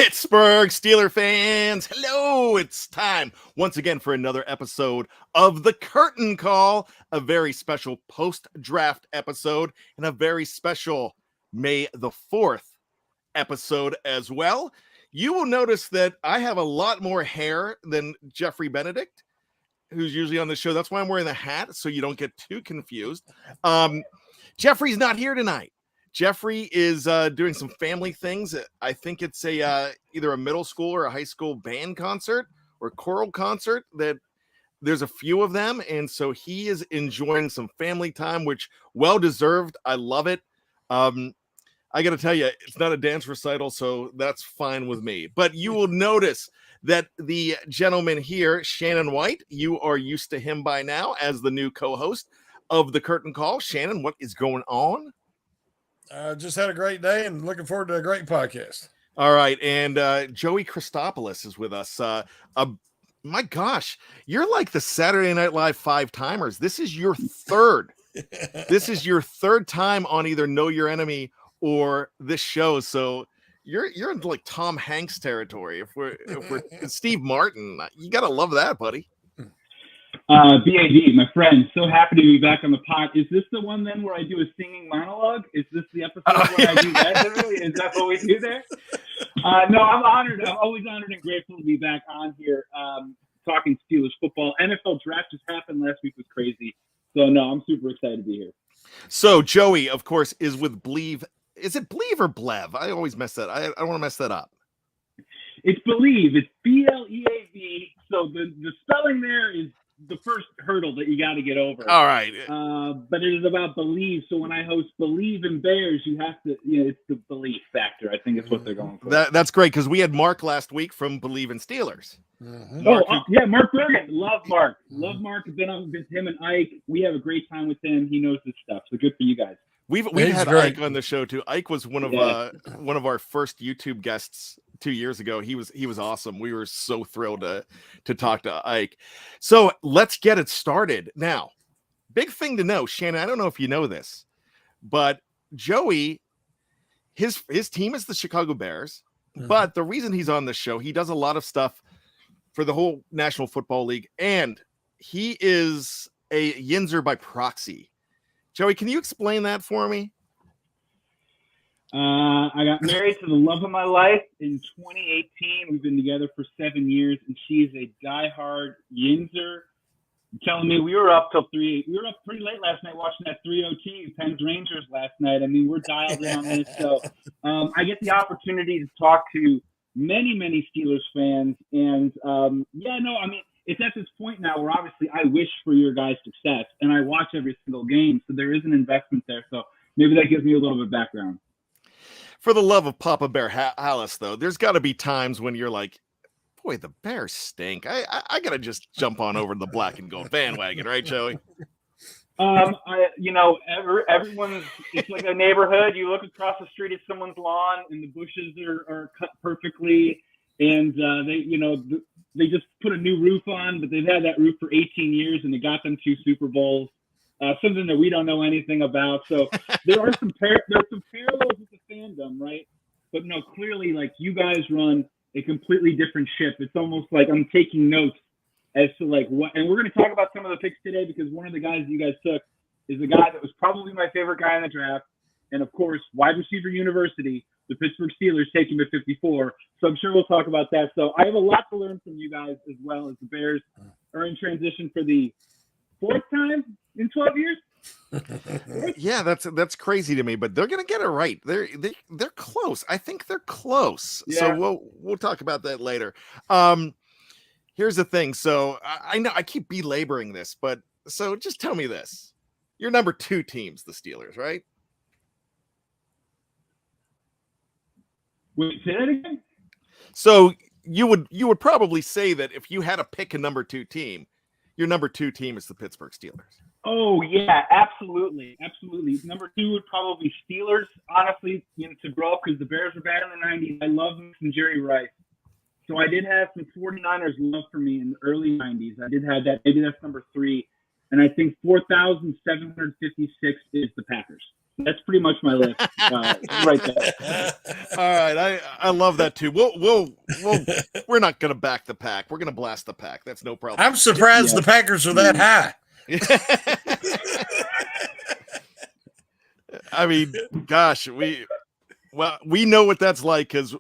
Pittsburgh Steeler fans, hello! It's time once again for another episode of The Curtain Call, a very special post-draft episode, and a very special May the 4th episode as well. You will notice that I have a lot more hair than Geoffrey Benedict, who's usually on the show. That's why I'm wearing the hat, so you don't get too confused. Geoffrey's not here tonight. Geoffrey is doing some family things. I think it's either a middle school or a high school band concert or choral concert. That there's a few of them, and so he is enjoying some family time, which well deserved. I love it. I got to tell you, it's not a dance recital, so that's fine with me. But you will notice that the gentleman here, Shannon White, you are used to him by now as the new co-host of The Curtain Call. Shannon, what is going on? Just had a great day and looking forward to a great podcast. All right. And Joey Christopoulos is with us. My gosh, you're like the Saturday Night Live 5-timers. This is your third. This is your third time on either Know Your Enemy or this show. So you're in like Tom Hanks territory. If we're Steve Martin, you got to love that, buddy. BAD, my friend, so happy to be back on the pod. Is this the one then where I do a singing monologue? Is this the episode where I do that? Is that what we do there? No, I'm honored. I'm always honored and grateful to be back on here talking Steelers football. NFL draft just happened last week, was crazy. So, no, I'm super excited to be here. So, Joey, of course, is with Bleav. Is it Bleav or Blev? I always mess that. I don't want to mess that up. It's Bleav. It's BLEAV. So the spelling there is the first hurdle that you got to get over. All right. But it is about Bleav. So when I host Bleav in Bears, you have to, it's the belief factor. I think it's what they're going for. That's great because we had Mark last week from Bleav in Steelers. Mm-hmm. Mark Bergen. Love Mark. Love Mark. I've been on with him and Ike. We have a great time with him. He knows his stuff. So good for you guys. We've had great. Ike on the show too. Ike was one of our first YouTube guests 2 years ago. He was awesome. We were so thrilled to talk to Ike. So let's get it started. Now, big thing to know, Shannon, I don't know if you know this, but Joey, his team is the Chicago Bears. Mm-hmm. But the reason he's on the show, he does a lot of stuff for the whole National Football League, and he is a Yinzer by proxy. Joey, can you explain that for me? I got married to the love of my life in 2018. We've been together for 7 years, and she's a diehard Yinzer. Telling me we were up till 3. We were up pretty late last night watching that 3:02 Pens Rangers last night. I mean, we're dialed in on this. So I get the opportunity to talk to many Steelers fans, and it's at this point now where obviously I wish for your guys' success, and I watch every single game, so there is an investment there. So maybe that gives me a little bit of background. For the love of Papa Bear Hallis, though, there's got to be times when you're like, boy, the Bears stink. I got to just jump on over to the black and gold bandwagon, right, Joey? Everyone's, it's like a neighborhood. You look across the street at someone's lawn, and the bushes are cut perfectly, and they just put a new roof on, but they've had that roof for 18 years, and they got them 2 Super Bowls, something that we don't know anything about. So there are some parallels with the fandom, right? But no, clearly, like, you guys run a completely different ship. It's almost like I'm taking notes as to like what, and we're going to talk about some of the picks today because one of the guys you guys took is the guy that was probably my favorite guy in the draft. And of course, wide receiver university, the Pittsburgh Steelers take him at 54. So I'm sure we'll talk about that. So I have a lot to learn from you guys as well as the Bears are in transition for the 4th time in 12 years. Yeah, that's crazy to me, but they're gonna get it right. They're close. I think they're close. Yeah. So we'll talk about that later. Here's the thing. So I know I keep belaboring this, but so just tell me this: your number 2 team's the Steelers, right? Wait, say that again. So you would probably say that if you had to pick a number 2 team, your number 2 team is the Pittsburgh Steelers. Oh, yeah, absolutely. Absolutely. Number 2 would probably be Steelers, honestly, to grow up because the Bears were bad in the 90s. I love them from Jerry Rice. So I did have some 49ers love for me in the early 90s. I did have that. Maybe that's number 3. And I think 4,756 is the Packers. That's pretty much my list right there. All right, I love that too. We're not gonna back the pack. We're gonna blast the pack. That's no problem. I'm surprised the Packers are that high. I mean, gosh, we know what that's like because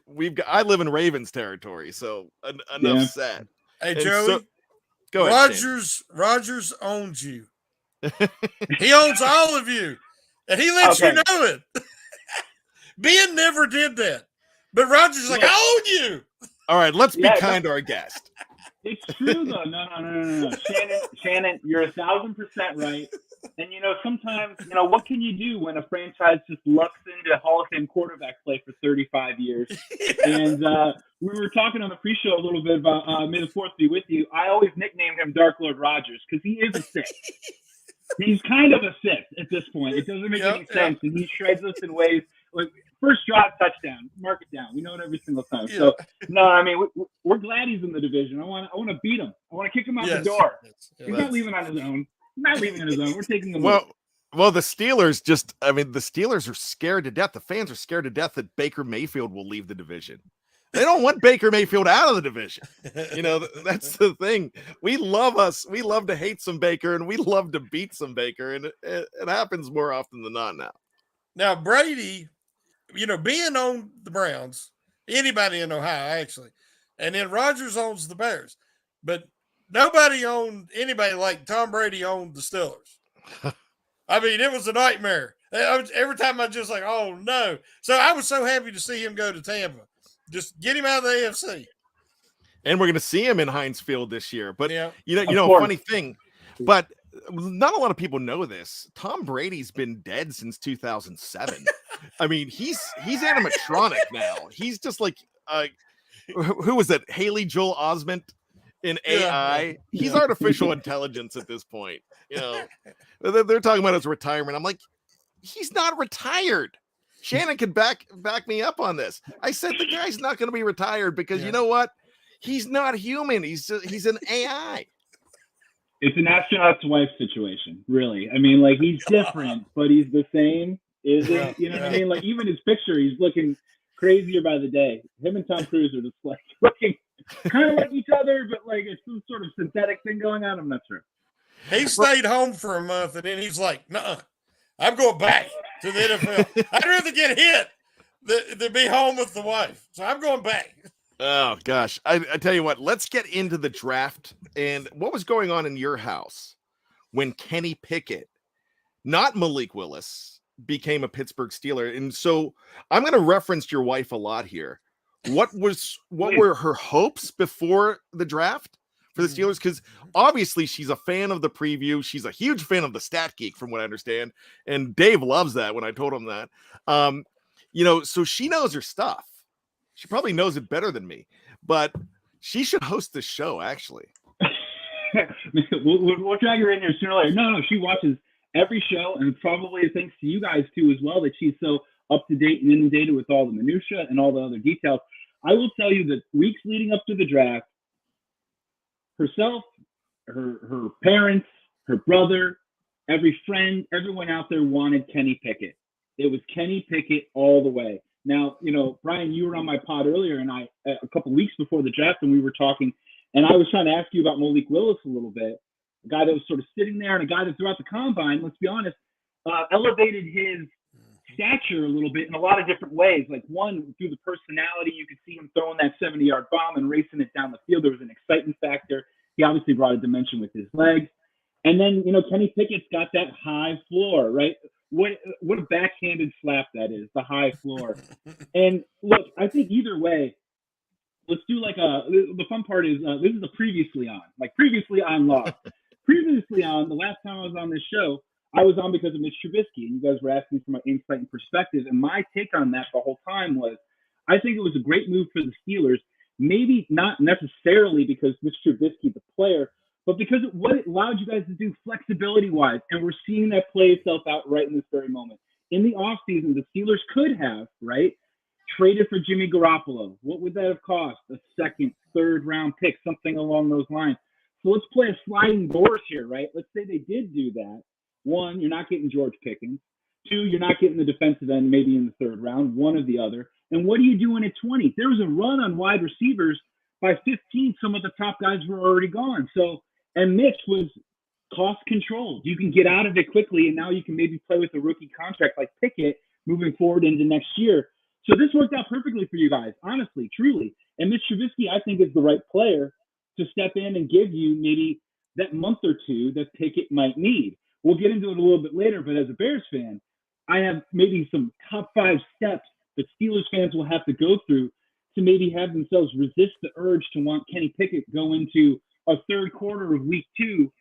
I live in Ravens territory. So enough said. Hey, And Joey, go ahead. Rogers owns you. He owns all of you, and he lets you know it. Ben never did that, but Rogers is like, I own you. All right, let's be kind to our guest. It's true though. No. Shannon, you're 1,000% right. And sometimes, what can you do when a franchise just lucks into Hall of Fame quarterback play for 35 years? And we were talking on the pre-show a little bit about May the 4th be with you. I always nicknamed him Dark Lord Rogers because he is a Sith. He's kind of a Sith at this point. It doesn't make any sense, and he shreds us in ways like first drive touchdown, mark it down. We know it every single time. Yeah. So no, I mean we're glad he's in the division. I want to beat him. I want to kick him out the door. He's not leaving on his own. Not leaving on his own. We're taking him. Well, the Steelers the Steelers are scared to death. The fans are scared to death that Baker Mayfield will leave the division. They don't want Baker Mayfield out of the division. That's the thing. We love to hate some Baker, and we love to beat some Baker, and it happens more often than not now. Now, Brady, being on the Browns, anybody in Ohio, actually, and then Rodgers owns the Bears, but nobody owned anybody like Tom Brady owned the Steelers. I mean, it was a nightmare. Every time I just like, oh, no. So I was so happy to see him go to Tampa. Just get him out of the AFC. And we're going to see him in Heinz Field this year. But, a funny thing, but not a lot of people know this. Tom Brady's been dead since 2007. I mean, he's animatronic now. He's just like, who was it? Haley Joel Osment in AI. He's artificial intelligence at this point. They're talking about his retirement. I'm like, he's not retired. Shannon can back me up on this. I said the guy's not going to be retired because you know what? He's not human. He's an AI. It's an astronaut's wife situation, really. I mean, like he's different, but he's the same. Isn't you know what I mean? Like even his picture, he's looking crazier by the day. Him and Tom Cruise are just like looking kind of like each other, but like it's some sort of synthetic thing going on. I'm not sure. He stayed home for a month, and then he's like, "Nuh-uh, I'm going back to the NFL. I'd rather get hit than be home with the wife. So I'm going back." Oh, gosh. I tell you what, let's get into the draft. And what was going on in your house when Kenny Pickett, not Malik Willis, became a Pittsburgh Steeler? And so I'm going to reference your wife a lot here. What were her hopes before the draft for the Steelers? Because obviously she's a fan of the preview. She's a huge fan of the Stat Geek, from what I understand. And Dave loves that when I told him that. So she knows her stuff. She probably knows it better than me, but she should host this show, actually. We'll drag her in here sooner or later. No, she watches every show, and probably thanks to you guys, too, as well, that she's so up to date and inundated with all the minutia and all the other details. I will tell you that weeks leading up to the draft, herself, her parents, her brother, every friend, everyone out there wanted Kenny Pickett. It was Kenny Pickett all the way. Now, Brian, you were on my pod earlier, and a couple of weeks before the draft, and we were talking, and I was trying to ask you about Malik Willis a little bit, a guy that was sort of sitting there, and a guy that throughout the combine, let's be honest, elevated his stature a little bit in a lot of different ways. Like one, through the personality, you could see him throwing that 70-yard bomb and racing it down the field. There was an excitement factor. He obviously brought a dimension with his legs. And then, Kenny Pickett's got that high floor, right? What a backhanded slap that is, the high floor. And look, I think either way, let's do the fun part is this is a previously on Lost. Previously on, the last time I was on this show, I was on because of Mitch Trubisky, and you guys were asking for my insight and perspective. And my take on that the whole time was, I think it was a great move for the Steelers, maybe not necessarily because Mitch Trubisky, the player, but because what it allowed you guys to do flexibility-wise, and we're seeing that play itself out right in this very moment. In the offseason, the Steelers could have, right, traded for Jimmy Garoppolo. What would that have cost? A second, third-round pick, something along those lines. So let's play a sliding doors here, right? Let's say they did do that. One, you're not getting George Pickens. 2, you're not getting the defensive end maybe in the 3rd round, one or the other. And what are you doing at 20? If there was a run on wide receivers, by 15, some of the top guys were already gone. So, and Mitch was cost controlled. You can get out of it quickly, and now you can maybe play with a rookie contract like Pickett moving forward into next year. So this worked out perfectly for you guys, honestly, truly. And Mitch Trubisky, I think, is the right player to step in and give you maybe that month or 2 that Pickett might need. We'll get into it a little bit later, but as a Bears fan, I have maybe some top 5 steps that Steelers fans will have to go through to maybe have themselves resist the urge to want Kenny Pickett go into a 3rd quarter of week 2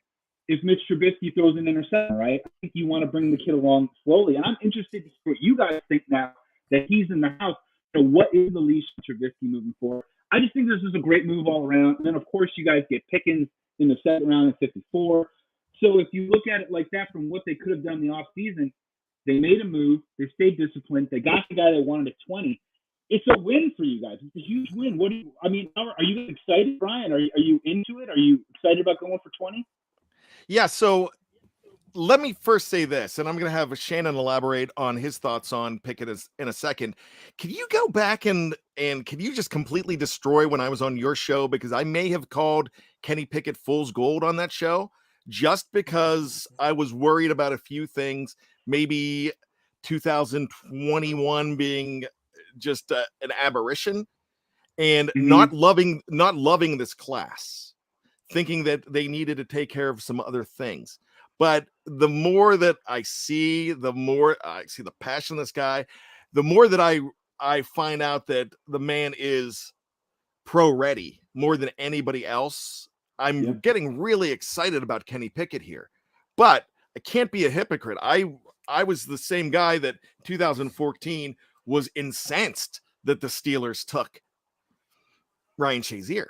if Mitch Trubisky throws an interception, right? I think you want to bring the kid along slowly. And I'm interested to see what you guys think now that he's in the house. So what is the leash for Trubisky moving forward? I just think this is a great move all around. And then, of course, you guys get Pickens in the 2nd round at 54. So if you look at it like that from what they could have done in the offseason, they made a move. They stayed disciplined. They got the guy they wanted at 20. It's a win for you guys. It's a huge win. Are you excited, Brian? Are you into it? Are you excited about going for 20? Yeah, so let me first say this, and I'm going to have Shannon elaborate on his thoughts on Pickett in a second. Can you go back and can you just completely destroy when I was on your show? Because I may have called Kenny Pickett fool's gold on that show just because I was worried about a few things, maybe 2021 being just an aberration and not loving this class, thinking that they needed to take care of some other things. But the more that I see, the more I see the passion of this guy, the more that I find out that the man is pro ready more than anybody else. I'm getting really excited about Kenny Pickett here, but I can't be a hypocrite. I was the same guy that 2014 was incensed that the Steelers took Ryan Shazier.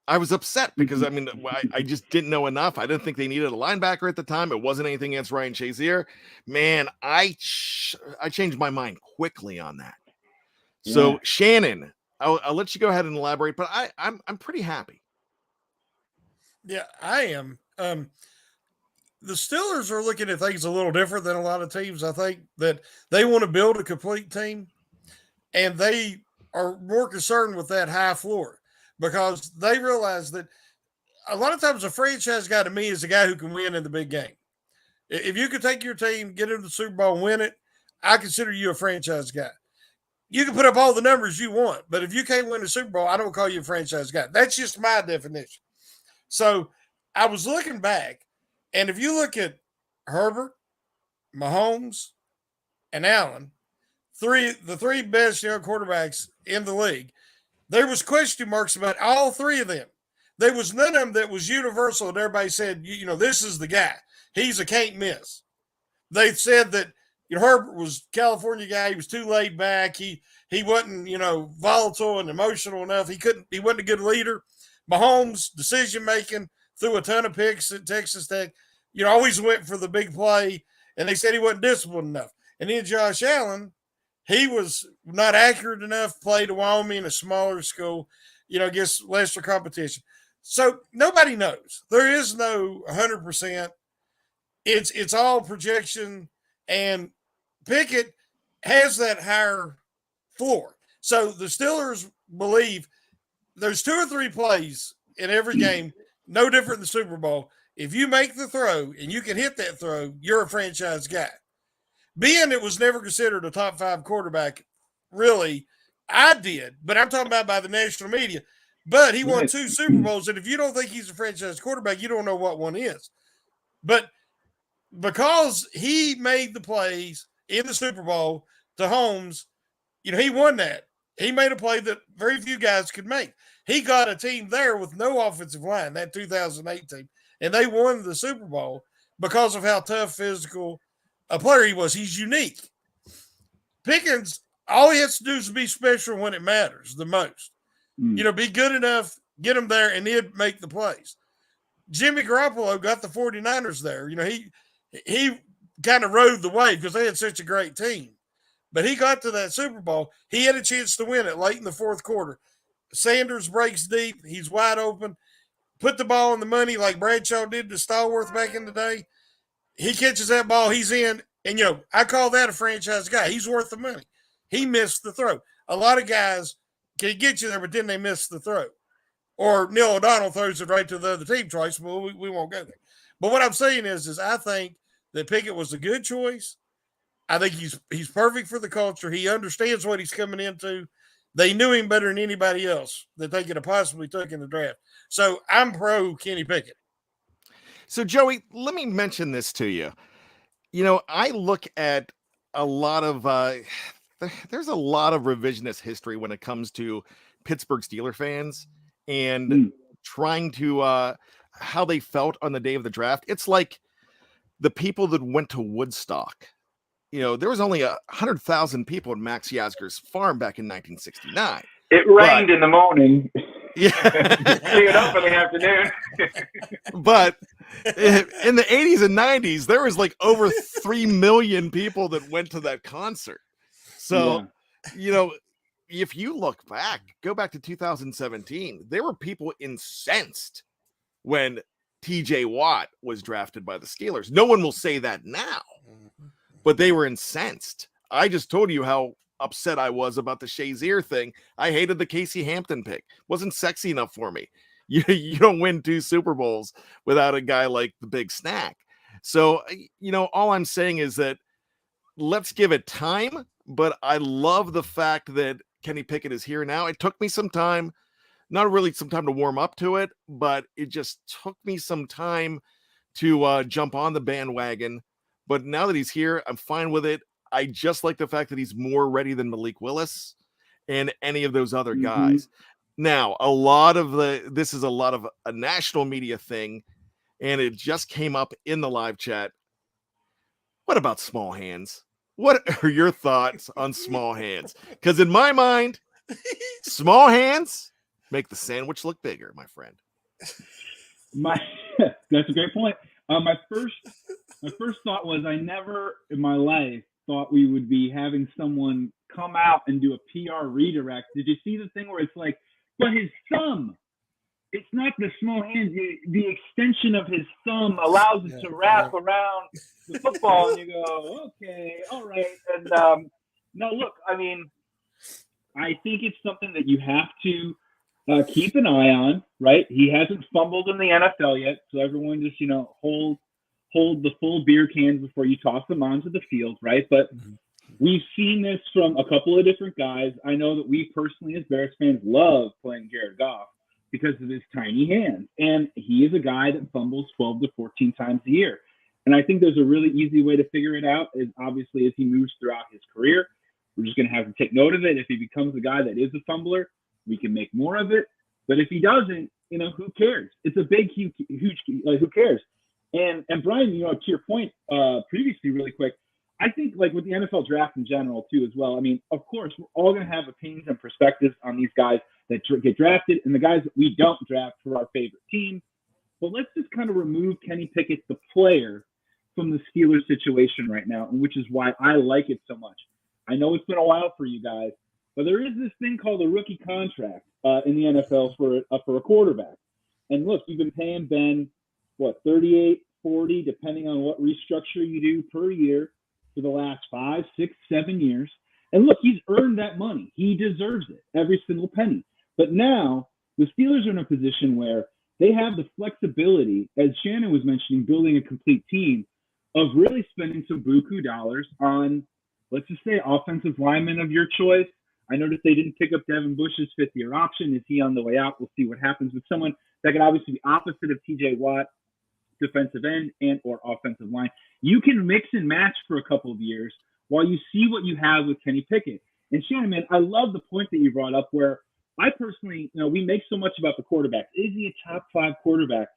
I was upset because, I mean, I just didn't know enough. I didn't think they needed a linebacker at the time. It wasn't anything against Ryan Shazier. Man, I changed my mind quickly on that. Yeah. So, Shannon, I'll let you go ahead and elaborate, but I'm pretty happy. Yeah, I am. The Steelers are looking at things a little different than a lot of teams. I think that they want to build a complete team, and they are more concerned with that high floor because they realize that a lot of times a franchise guy to me is a guy who can win in the big game. If you can take your team, get into the Super Bowl, and win it, I consider you a franchise guy. You can put up all the numbers you want, but if you can't win the Super Bowl, I don't call you a franchise guy. That's just my definition. So I was looking back, and if you look at Herbert, Mahomes, and Allen, the three best young quarterbacks in the league, there was question marks about all 3 of them. There was none of them that was universal, and everybody said, this is the guy. He's a can't miss. They said that Herbert was a California guy. He was too laid back. He wasn't, volatile and emotional enough. He wasn't a good leader. Mahomes, decision-making, threw a ton of picks at Texas Tech, always went for the big play, and they said he wasn't disciplined enough. And then Josh Allen, he was not accurate enough, played at Wyoming, a smaller school, against lesser competition. So nobody knows. There is no 100%. It's all projection, and Pickett has that higher floor. So the Steelers believe there's 2 or 3 plays in every game, no different than the Super Bowl. If you make the throw and you can hit that throw, you're a franchise guy. Being it was never considered a top 5 quarterback, really, I did, but I'm talking about by the national media. But he won 2 Super Bowls, and if you don't think he's a franchise quarterback, you don't know what one is. But because he made the plays in the Super Bowl to Holmes, he won that. He made a play that very few guys could make. He got a team there with no offensive line, that 2008 team, and they won the Super Bowl because of how tough, physical a player he was. He's unique. Pickens, all he has to do is be special when it matters the most. Be good enough, get him there, and he'd make the plays. Jimmy Garoppolo got the 49ers there. He kind of rode the wave because they had such a great team. But he got to that Super Bowl. He had a chance to win it late in the 4th quarter. Sanders breaks deep. He's wide open. Put the ball in the money like Bradshaw did to Stallworth back in the day. He catches that ball. He's in, And, I call that a franchise guy. He's worth the money. He missed the throw. A lot of guys can get you there, but then they miss the throw. Or Neil O'Donnell throws it right to the other team twice. Well, we won't go there. But what I'm saying is I think that Pickett was a good choice. I think he's perfect for the culture. He understands what he's coming into. They knew him better than anybody else that they could have possibly took in the draft. So I'm pro Kenny Pickett. So, Joey, let me mention this to you. I look at a lot of there's a lot of revisionist history when it comes to Pittsburgh Steelers fans and trying to how they felt on the day of the draft. It's like the people that went to Woodstock. There was only 100,000 people at Max Yasgur's farm back in 1969. It rained in the morning. Yeah. Cleared up in the afternoon. But in the 80s and 90s, there was like over 3 million people that went to that concert. So, if you look back, go back to 2017, there were people incensed when TJ Watt was drafted by the Steelers. No one will say that now, but they were incensed. I just told you how upset I was about the Shazier thing. I hated the Casey Hampton pick. Wasn't sexy enough for me. You don't win 2 Super Bowls without a guy like the Big Snack. So, all I'm saying is that let's give it time, but I love the fact that Kenny Pickett is here now. It took me some time, not really some time to warm up to it, but it just took me some time to jump on the bandwagon. But now that he's here, I'm fine with it. I just like the fact that he's more ready than Malik Willis and any of those other guys. Now, this is a lot of a national media thing, and it just came up in the live chat. What about small hands? What are your thoughts on small hands? Because in my mind, small hands make the sandwich look bigger, my friend. That's a great point. My first thought was I never in my life thought we would be having someone come out and do a PR redirect. Did you see the thing where it's like, but his thumb, it's not the small hand, the extension of his thumb allows it to wrap around the football, and you go, okay, all right. And no, look, I mean, I think it's something that you have to keep an eye on, right? He hasn't fumbled in the NFL yet, so everyone just, hold the full beer cans before you toss them onto the field, right? But we've seen this from a couple of different guys. I know that we personally, as Bears fans, love playing Jared Goff because of his tiny hands. And he is a guy that fumbles 12 to 14 times a year. And I think there's a really easy way to figure it out is obviously as he moves throughout his career, we're just going to have to take note of it. If he becomes a guy that is a fumbler, we can make more of it. But if he doesn't, who cares? It's a big, huge, who cares? And Brian, to your point previously really quick, I think like with the NFL draft in general too as well, I mean, of course, we're all going to have opinions and perspectives on these guys that get drafted and the guys that we don't draft for our favorite team. But let's just kind of remove Kenny Pickett, the player, from the Steelers situation right now, and which is why I like it so much. I know it's been a while for you guys, but there is this thing called a rookie contract in the NFL for a quarterback. And look, you've been paying Ben, 38, 40, depending on what restructure you do per year for the last 5, 6, 7 years. And look, he's earned that money. He deserves it, every single penny. But now the Steelers are in a position where they have the flexibility, as Shannon was mentioning, building a complete team, of really spending some buku dollars on, let's just say, offensive linemen of your choice. I noticed they didn't pick up Devin Bush's 5th-year option. Is he on the way out? We'll see what happens with someone that could obviously be opposite of TJ Watt, defensive end and or offensive line. You can mix and match for a couple of years while you see what you have with Kenny Pickett. And Shannon, man, I love the point that you brought up where I personally, we make so much about the quarterback. Is he a top 5 quarterback?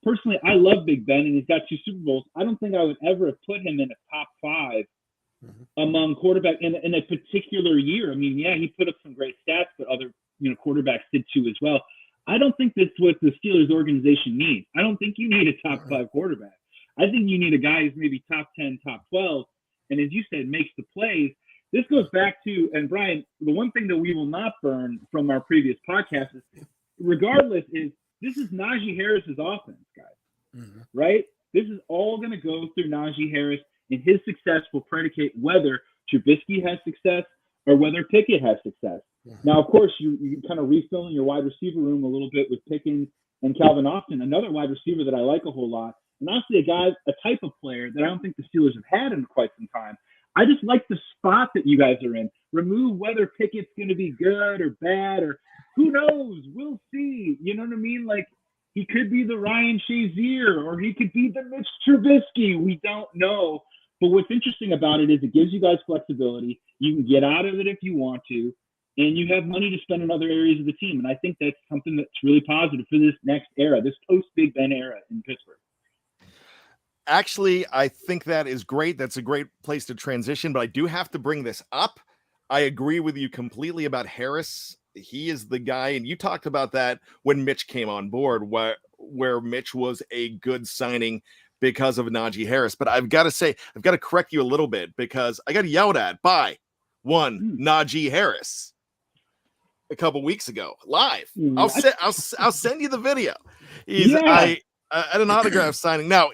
Personally, I love Big Ben, and he's got 2 Super Bowls. I don't think I would ever have put him in a top 5 among quarterback in a particular year. I mean, yeah, he put up some great stats, but other quarterbacks did too as well. I don't think that's what the Steelers organization needs. I don't think you need a top 5 quarterback. I think you need a guy who's maybe top 10, top 12, and as you said, makes the plays. This goes back to, and Brian, the one thing that we will not burn from our previous podcast is, regardless, is this is Najee Harris's offense, guys, right? This is all going to go through Najee Harris. and his success will predicate whether Trubisky has success or whether Pickett has success. Now, of course, you kind of refilling your wide receiver room a little bit with Pickens and Calvin Austin, another wide receiver that I like a whole lot, and honestly, a type of player that I don't think the Steelers have had in quite some time. I just like the spot that you guys are in. Remove whether Pickett's going to be good or bad, or who knows? We'll see. You know what I mean? Like, he could be the Ryan Shazier, or he could be the Mitch Trubisky. We don't know. But what's interesting about it is it gives you guys flexibility. You can get out of it if you want to, and you have money to spend in other areas of the team. And I think that's something that's really positive for this next era, this post-Big Ben era in Pittsburgh. Actually, I think that is great. That's a great place to transition, but I do have to bring this up. I agree with you completely about Harris. He is the guy, and you talked about that when Mitch came on board, where Mitch was a good signing because of Najee Harris. But I've got to say, I've got to correct you a little bit because I got yelled at by one Najee Harris a couple weeks ago live. I'll send you the video. At an autograph signing. Now,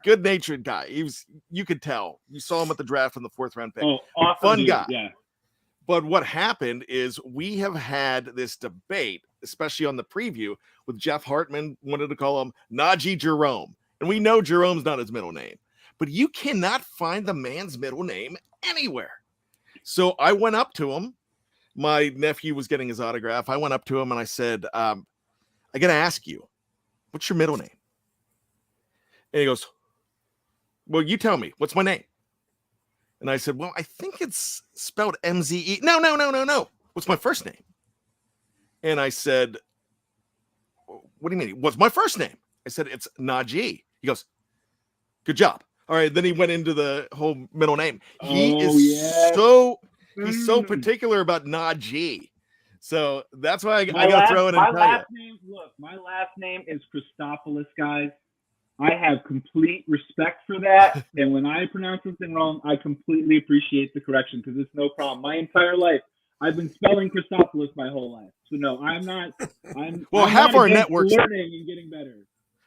good-natured guy. You could tell. You saw him at the draft in the 4th round pick. Oh, awesome fun dude. guy. Yeah. But what happened is we have had this debate, especially on the preview, with Jeff Hartman wanted to call him Najee Jerome. And we know Jerome's not his middle name. But you cannot find the man's middle name anywhere. So I went up to him. My nephew was getting his autograph. I went up to him and I said, I got to ask you, what's your middle name? And he goes, well, you tell me, what's my name? And I said, well, I think it's spelled M-Z-E. No. What's my first name? And I said, what do you mean? What's my first name? I said, it's Najee. He goes, good job. All right. Then he went into the whole middle name. He's so particular about Najee. So that's why I got to throw it in. My last name is Christopoulos, guys. I have complete respect for that. And when I pronounce something wrong, I completely appreciate the correction because it's no problem. My entire life, I've been spelling Christopoulos my whole life. So no, I'm not. Half our network learning and getting better.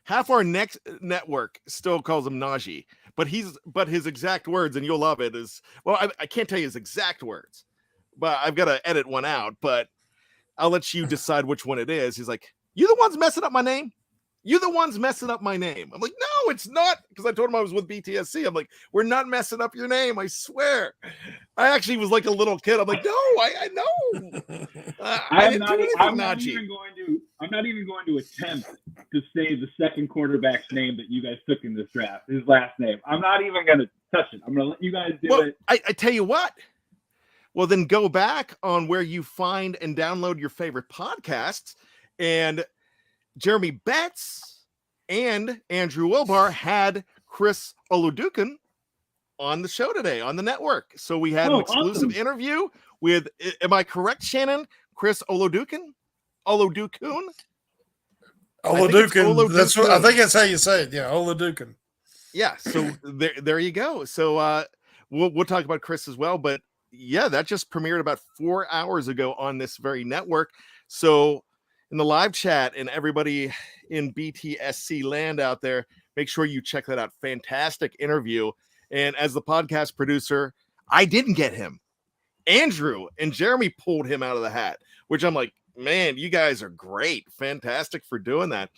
Half our next network still calls him Najee, but his exact words, and you'll love it, is, well, I can't tell you his exact words, but I've got to edit one out, but I'll let you decide which one it is. He's like, you the ones messing up my name? You're the ones messing up my name. I'm like, no, it's not. Because I told him I was with BTSC. I'm like, we're not messing up your name. I swear. I actually was like a little kid. I'm like, no, I know. I'm not even going to attempt to say the second quarterback's name that you guys took in this draft. His last name. I'm not even going to touch it. I'm going to let you guys do it. I tell you what. Well, then go back on where you find and download your favorite podcasts, and Jeremy Betts and Andrew Wilbar had Chris Oluokun on the show today on the network. So we had an exclusive interview with, am I correct, Shannon? Chris Oluokun? That's what I think that's how you say it. Yeah, Oluokun. Yeah. So there you go. So we'll talk about Chris as well. But yeah, that just premiered about 4 hours ago on this very network. So in the live chat and everybody in BTSC land out there, make sure you check that out. Fantastic interview. And as the podcast producer, I didn't get him. Andrew and Jeremy pulled him out of the hat, which I'm like, man, you guys are great. Fantastic for doing that.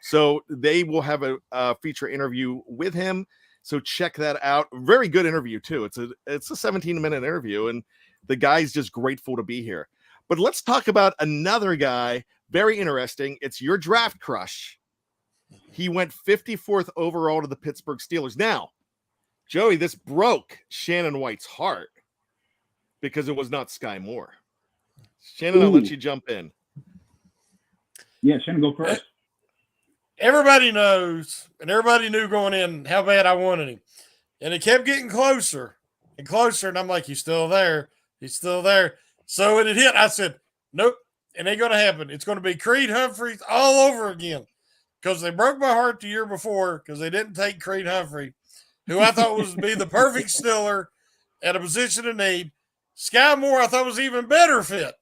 So they will have a feature interview with him. So check that out. Very good interview too. It's a 17-minute interview, and the guy's just grateful to be here. But let's talk about another guy. Very interesting. It's your draft crush. He went 54th overall to the Pittsburgh Steelers. Now, Joey, this broke Shannon White's heart because it was not Sky Moore. Shannon, I'll let you jump in. Yeah, Shannon, go first. Everybody knows, and everybody knew going in how bad I wanted him. And it kept getting closer and closer, and I'm like, he's still there. He's still there. So when it hit, I said, nope, it ain't going to happen. It's going to be Creed Humphreys all over again because they broke my heart the year before because they didn't take Creed Humphrey, who I thought was be the perfect Steeler at a position of need. Sky Moore I thought was even better fit.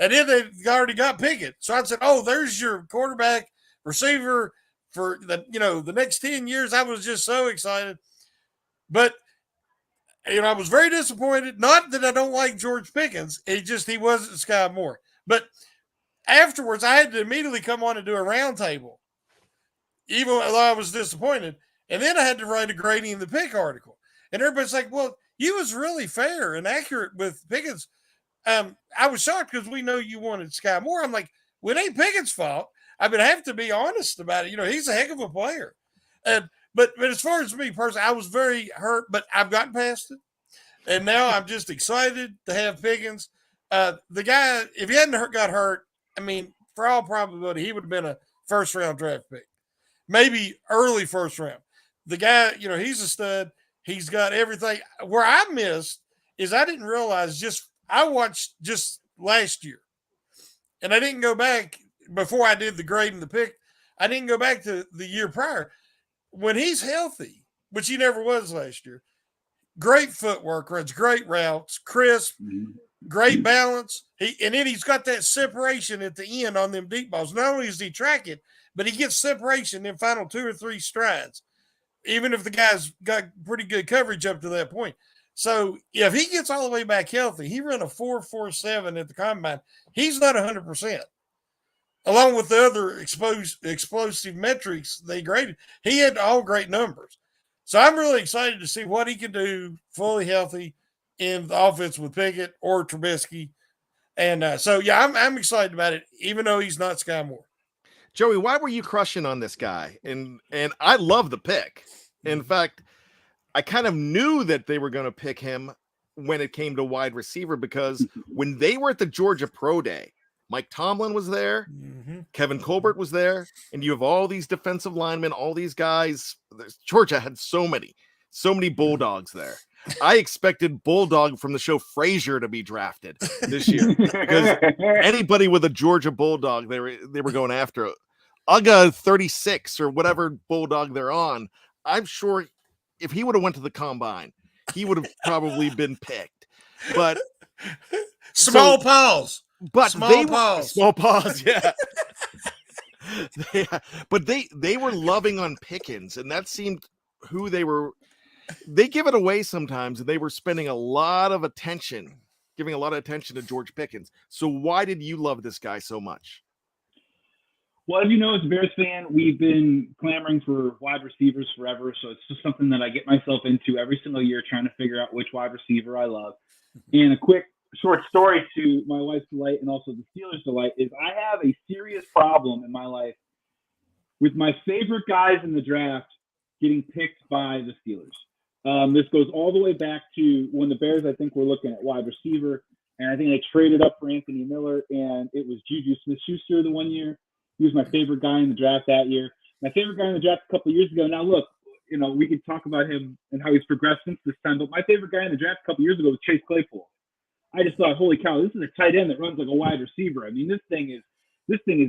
And then they already got Pickett. So I said, oh, there's your quarterback receiver for the next 10 years. I was just so excited. But I was very disappointed. Not that I don't like George Pickens. He wasn't Sky Moore. But afterwards, I had to immediately come on and do a roundtable, even though I was disappointed. And then I had to write a grading the pick article. And everybody's like, well, you was really fair and accurate with Pickens. I was shocked because we know you wanted Sky Moore. I'm like, well, it ain't Pickens' fault. I have to be honest about it. He's a heck of a player. But as far as me personally, I was very hurt, but I've gotten past it. And now I'm just excited to have Pickens. The guy, if he hadn't got hurt, for all probability, he would have been a first-round draft pick. Maybe early first round. The guy, he's a stud. He's got everything. Where I missed is I didn't realize I watched just last year. And I didn't go back before I did the grade and the pick. I didn't go back to the year prior. When he's healthy, which he never was last year, great footwork, runs great routes, crisp, great balance. And then he's got that separation at the end on them deep balls. Not only does he track it, but he gets separation in final 2 or 3 strides, even if the guy's got pretty good coverage up to that point. So if he gets all the way back healthy, he ran a 4.47 at the combine. He's not 100%. Along with the other explosive metrics they graded, he had all great numbers. So I'm really excited to see what he can do fully healthy in the offense with Pickett or Trubisky. And I'm excited about it, even though he's not Sky Moore. Joey, why were you crushing on this guy? And I love the pick. In fact, I kind of knew that they were going to pick him when it came to wide receiver, because when they were at the Georgia Pro Day, Mike Tomlin was there, Kevin Colbert was there, and you have all these defensive linemen, all these guys. Georgia had so many Bulldogs there. I expected Bulldog from the show Frasier to be drafted this year, because anybody with a Georgia Bulldog, they were going after. UGA 36 or whatever Bulldog they're on. I'm sure if he would have went to the combine, he would have probably been picked. But small paws. But small paws, yeah. But they were loving on Pickens, and that seemed who they were. They give it away sometimes, and they were spending giving a lot of attention to George Pickens. So why did you love this guy so much? Well, as you know, as a Bears fan, we've been clamoring for wide receivers forever. So it's just something that I get myself into every single year, trying to figure out which wide receiver I love. And a quick short story to my wife's delight and also the Steelers' delight is I have a serious problem in my life with my favorite guys in the draft getting picked by the Steelers. This goes all the way back to when the Bears, I think, were looking at wide receiver. And I think they traded up for Anthony Miller, and it was Juju Smith-Schuster the one year. He was my favorite guy in the draft that year. My favorite guy in the draft a couple of years ago. Now, look, we could talk about him and how he's progressed since this time, but my favorite guy in the draft a couple of years ago was Chase Claypool. I just thought, holy cow, this is a tight end that runs like a wide receiver. I mean, this thing is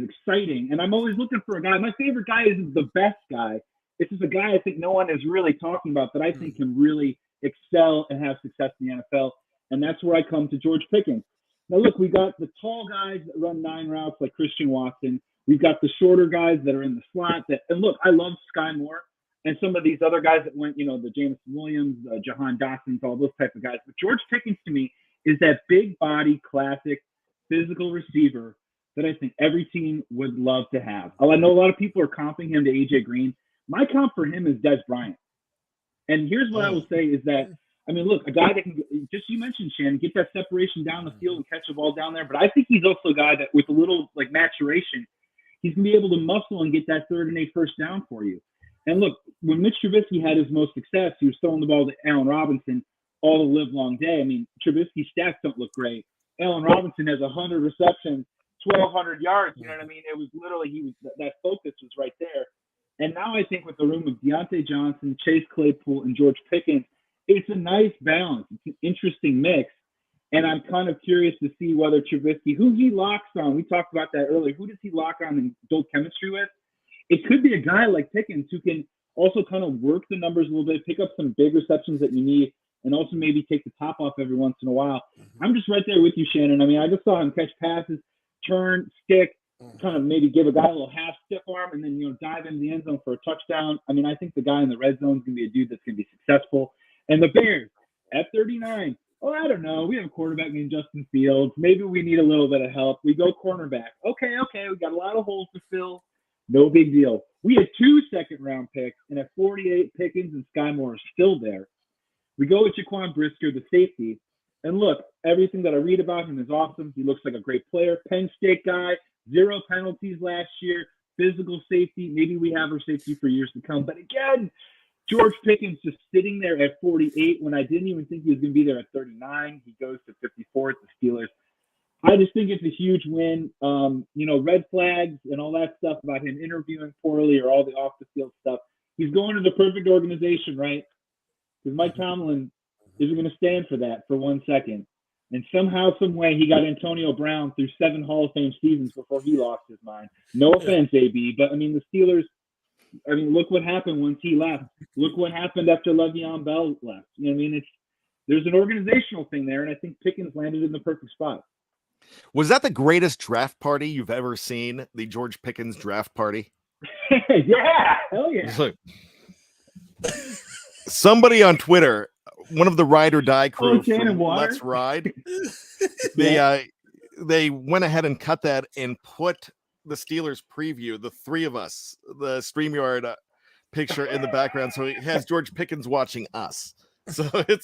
exciting, and I'm always looking for a guy. My favorite guy isn't the best guy. It's just a guy I think no one is really talking about that I think can really excel and have success in the NFL, and that's where I come to George Pickens. Now, look, we got the tall guys that run 9 routes like Christian Watson. We've got the shorter guys that are in the slot. And look, I love Sky Moore and some of these other guys that went, the Jameson Williams, Jahan Dotsons, all those type of guys. But George Pickens to me is that big body, classic, physical receiver that I think every team would love to have. I know a lot of people are comping him to A.J. Green. My comp for him is Dez Bryant. And here's what I will say is that, look, a guy that can, just you mentioned, Shannon, get that separation down the field and catch the ball down there. But I think he's also a guy that with a little maturation, he's going to be able to muscle and get that 3rd and 8 first down for you. And look, when Mitch Trubisky had his most success, he was throwing the ball to Allen Robinson all the live long day. Trubisky's stats don't look great. Allen Robinson has 100 receptions, 1,200 yards. You know what I mean? It was literally, that focus was right there. And now I think with the room of Deontay Johnson, Chase Claypool, and George Pickens, it's a nice balance. It's an interesting mix. And I'm kind of curious to see whether Trubisky, who he locks on, we talked about that earlier, who does he lock on and build chemistry with? It could be a guy like Pickens who can also kind of work the numbers a little bit, pick up some big receptions that you need, and also maybe take the top off every once in a while. I'm just right there with you, Shannon. I just saw him catch passes, turn, stick, kind of maybe give a guy a little half stiff arm, and then, dive into the end zone for a touchdown. I think the guy in the red zone is going to be a dude that's going to be successful. And the Bears, at 39. Oh, I don't know. We have a quarterback named Justin Fields. Maybe we need a little bit of help. We go cornerback. Okay. We got a lot of holes to fill. No big deal. We had 2 second-round picks, and at 48, Pickens and Sky Moore are still there. We go with Jaquan Brisker, the safety. And look, everything that I read about him is awesome. He looks like a great player. Penn State guy, 0 penalties last year, physical safety. Maybe we have our safety for years to come. But again, George Pickens just sitting there at 48 when I didn't even think he was going to be there at 39. He goes to 54 at the Steelers. I just think it's a huge win. Red flags and all that stuff about him interviewing poorly or all the off-the-field stuff. He's going to the perfect organization, right? Because Mike Tomlin isn't going to stand for that for 1 second. And somehow, some way, he got Antonio Brown through 7 Hall of Fame seasons before he lost his mind. No offense, AB, but, the Steelers, look what happened once he left. Look what happened after Le'Veon Bell left. There's an organizational thing there, and I think Pickens landed in the perfect spot. Was that the greatest draft party you've ever seen? The George Pickens draft party? Yeah, hell yeah. Look, somebody on Twitter, one of the Ride or Die crew from Let's Ride, they went ahead and cut that and put the Steelers preview, the 3 of us, the StreamYard picture in the background. So it has George Pickens watching us. So and it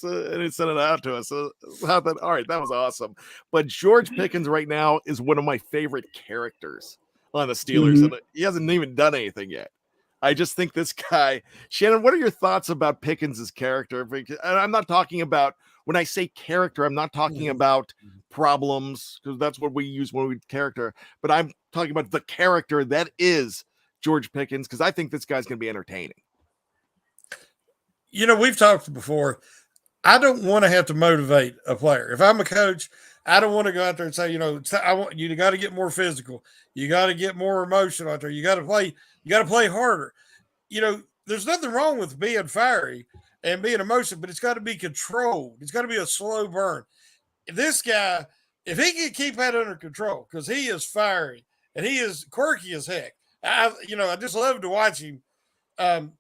sent it out to us. So I thought, all right, that was awesome. But George Pickens right now is one of my favorite characters on the Steelers. Mm-hmm. And he hasn't even done anything yet. I just think this guy, Shannon, what are your thoughts about Pickens' character? And I'm not talking about, when I say character, I'm not talking about problems, because that's what we use when we character, but I'm talking about the character that is George Pickens, because I think this guy's going to be entertaining. We've talked before. I don't want to have to motivate a player. If I'm a coach, I don't want to go out there and say, I want you got to get more physical. You got to get more emotional out there. You got to play harder. There's nothing wrong with being fiery and being emotional, but it's got to be controlled. It's got to be a slow burn. This guy, if he can keep that under control, because he is fiery and he is quirky as heck. I just love to watch him in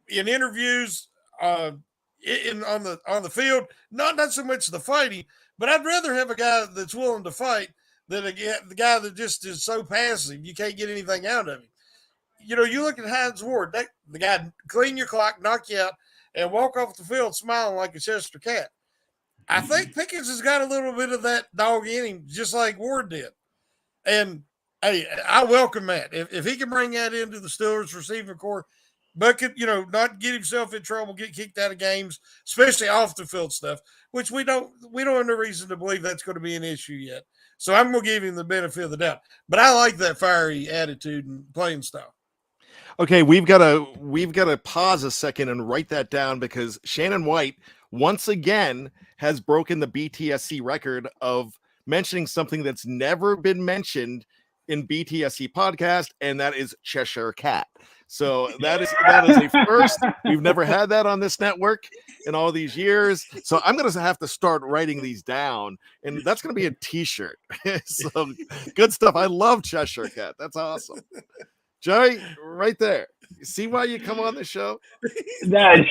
interviews, on the field. Not so much the fighting, but I'd rather have a guy that's willing to fight than the guy that just is so passive you can't get anything out of him. You look at Hines Ward, the guy clean your clock, knock you out, and walk off the field smiling like a Chester cat. I think Pickens has got a little bit of that dog in him, just like Ward did. And hey, I welcome that. If he can bring that into the Steelers receiving corps, but could, not get himself in trouble, get kicked out of games, especially off the field stuff, which we don't have no reason to believe that's going to be an issue yet. So I'm going to give him the benefit of the doubt. But I like that fiery attitude and playing style. Okay, we've got to pause a second and write that down, because Shannon White once again has broken the BTSC record of mentioning something that's never been mentioned in BTSC podcast, and that is Cheshire Cat. So that is a first. We've never had that on this network in all these years. So I'm going to have to start writing these down, and that's going to be a t-shirt. So good stuff. I love Cheshire Cat. That's awesome. Joey, right there. You see why you come on the show? No,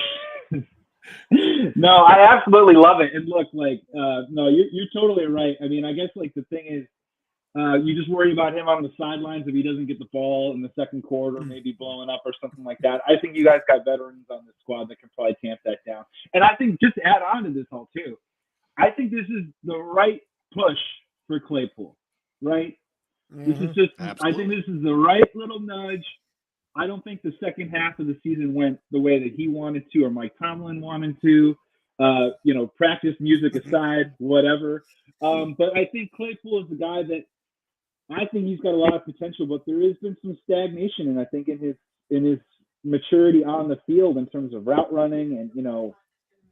I absolutely love it. And look, no, you're totally right. I guess the thing is, you just worry about him on the sidelines if he doesn't get the ball in the second quarter, maybe blowing up or something like that. I think you guys got veterans on the squad that can probably tamp that down. And I think, just to add on to this all too, I think this is the right push for Claypool, right? Mm-hmm. This is just, absolutely. I think this is the right little nudge. I don't think the second half of the season went the way that he wanted to, or Mike Tomlin wanted to. Practice music aside, whatever. But I think Claypool is the guy that, I think he's got a lot of potential, but there has been some stagnation, and I think in his maturity on the field in terms of route running, and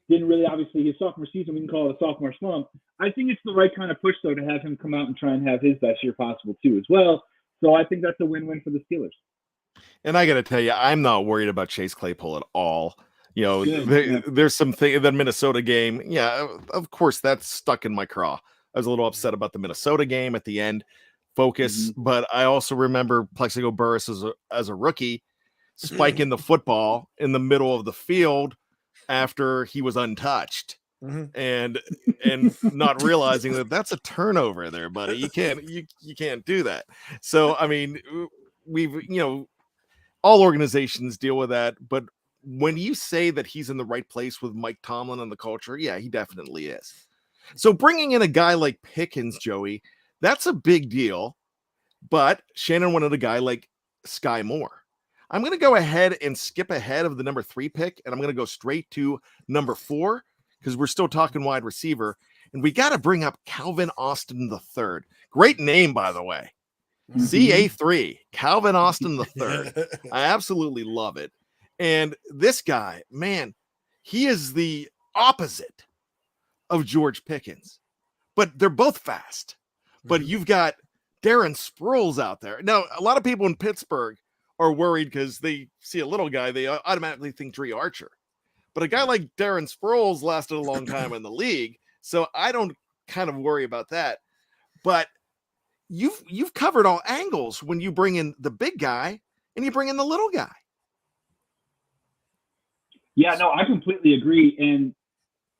didn't really, obviously his sophomore season, we can call it a sophomore slump. I think it's the right kind of push though to have him come out and try and have his best year possible too as well. So I think that's a win-win for the Steelers. And I got to tell you, I'm not worried about Chase Claypool at all. There's something in that Minnesota game. Yeah, of course that's stuck in my craw. I was a little upset about the Minnesota game at the end. Focus, but I also remember Plexico Burris as a rookie spiking the football in the middle of the field after he was untouched, and not realizing that that's a turnover there, buddy. You can't do that. So I mean, we've all organizations deal with that, but when you say that he's in the right place with Mike Tomlin and the culture, yeah, he definitely is. So bringing in a guy like Pickens, Joey, that's a big deal. But Shannon wanted a guy like Sky Moore. I'm going to go ahead and skip ahead of the number 3 pick, and I'm going to go straight to number 4 because we're still talking wide receiver, and we got to bring up Calvin Austin III. Great name, by the way. CA3, Calvin Austin III. I absolutely love it. And this guy, man, he is the opposite of George Pickens, but they're both fast. But you've got Darren Sproles out there. Now, a lot of people in Pittsburgh are worried because they see a little guy, they automatically think Dre Archer. But a guy like Darren Sproles lasted a long time in the league, so I don't kind of worry about that. But you've covered all angles when you bring in the big guy and you bring in the little guy. Yeah, no, I completely agree. And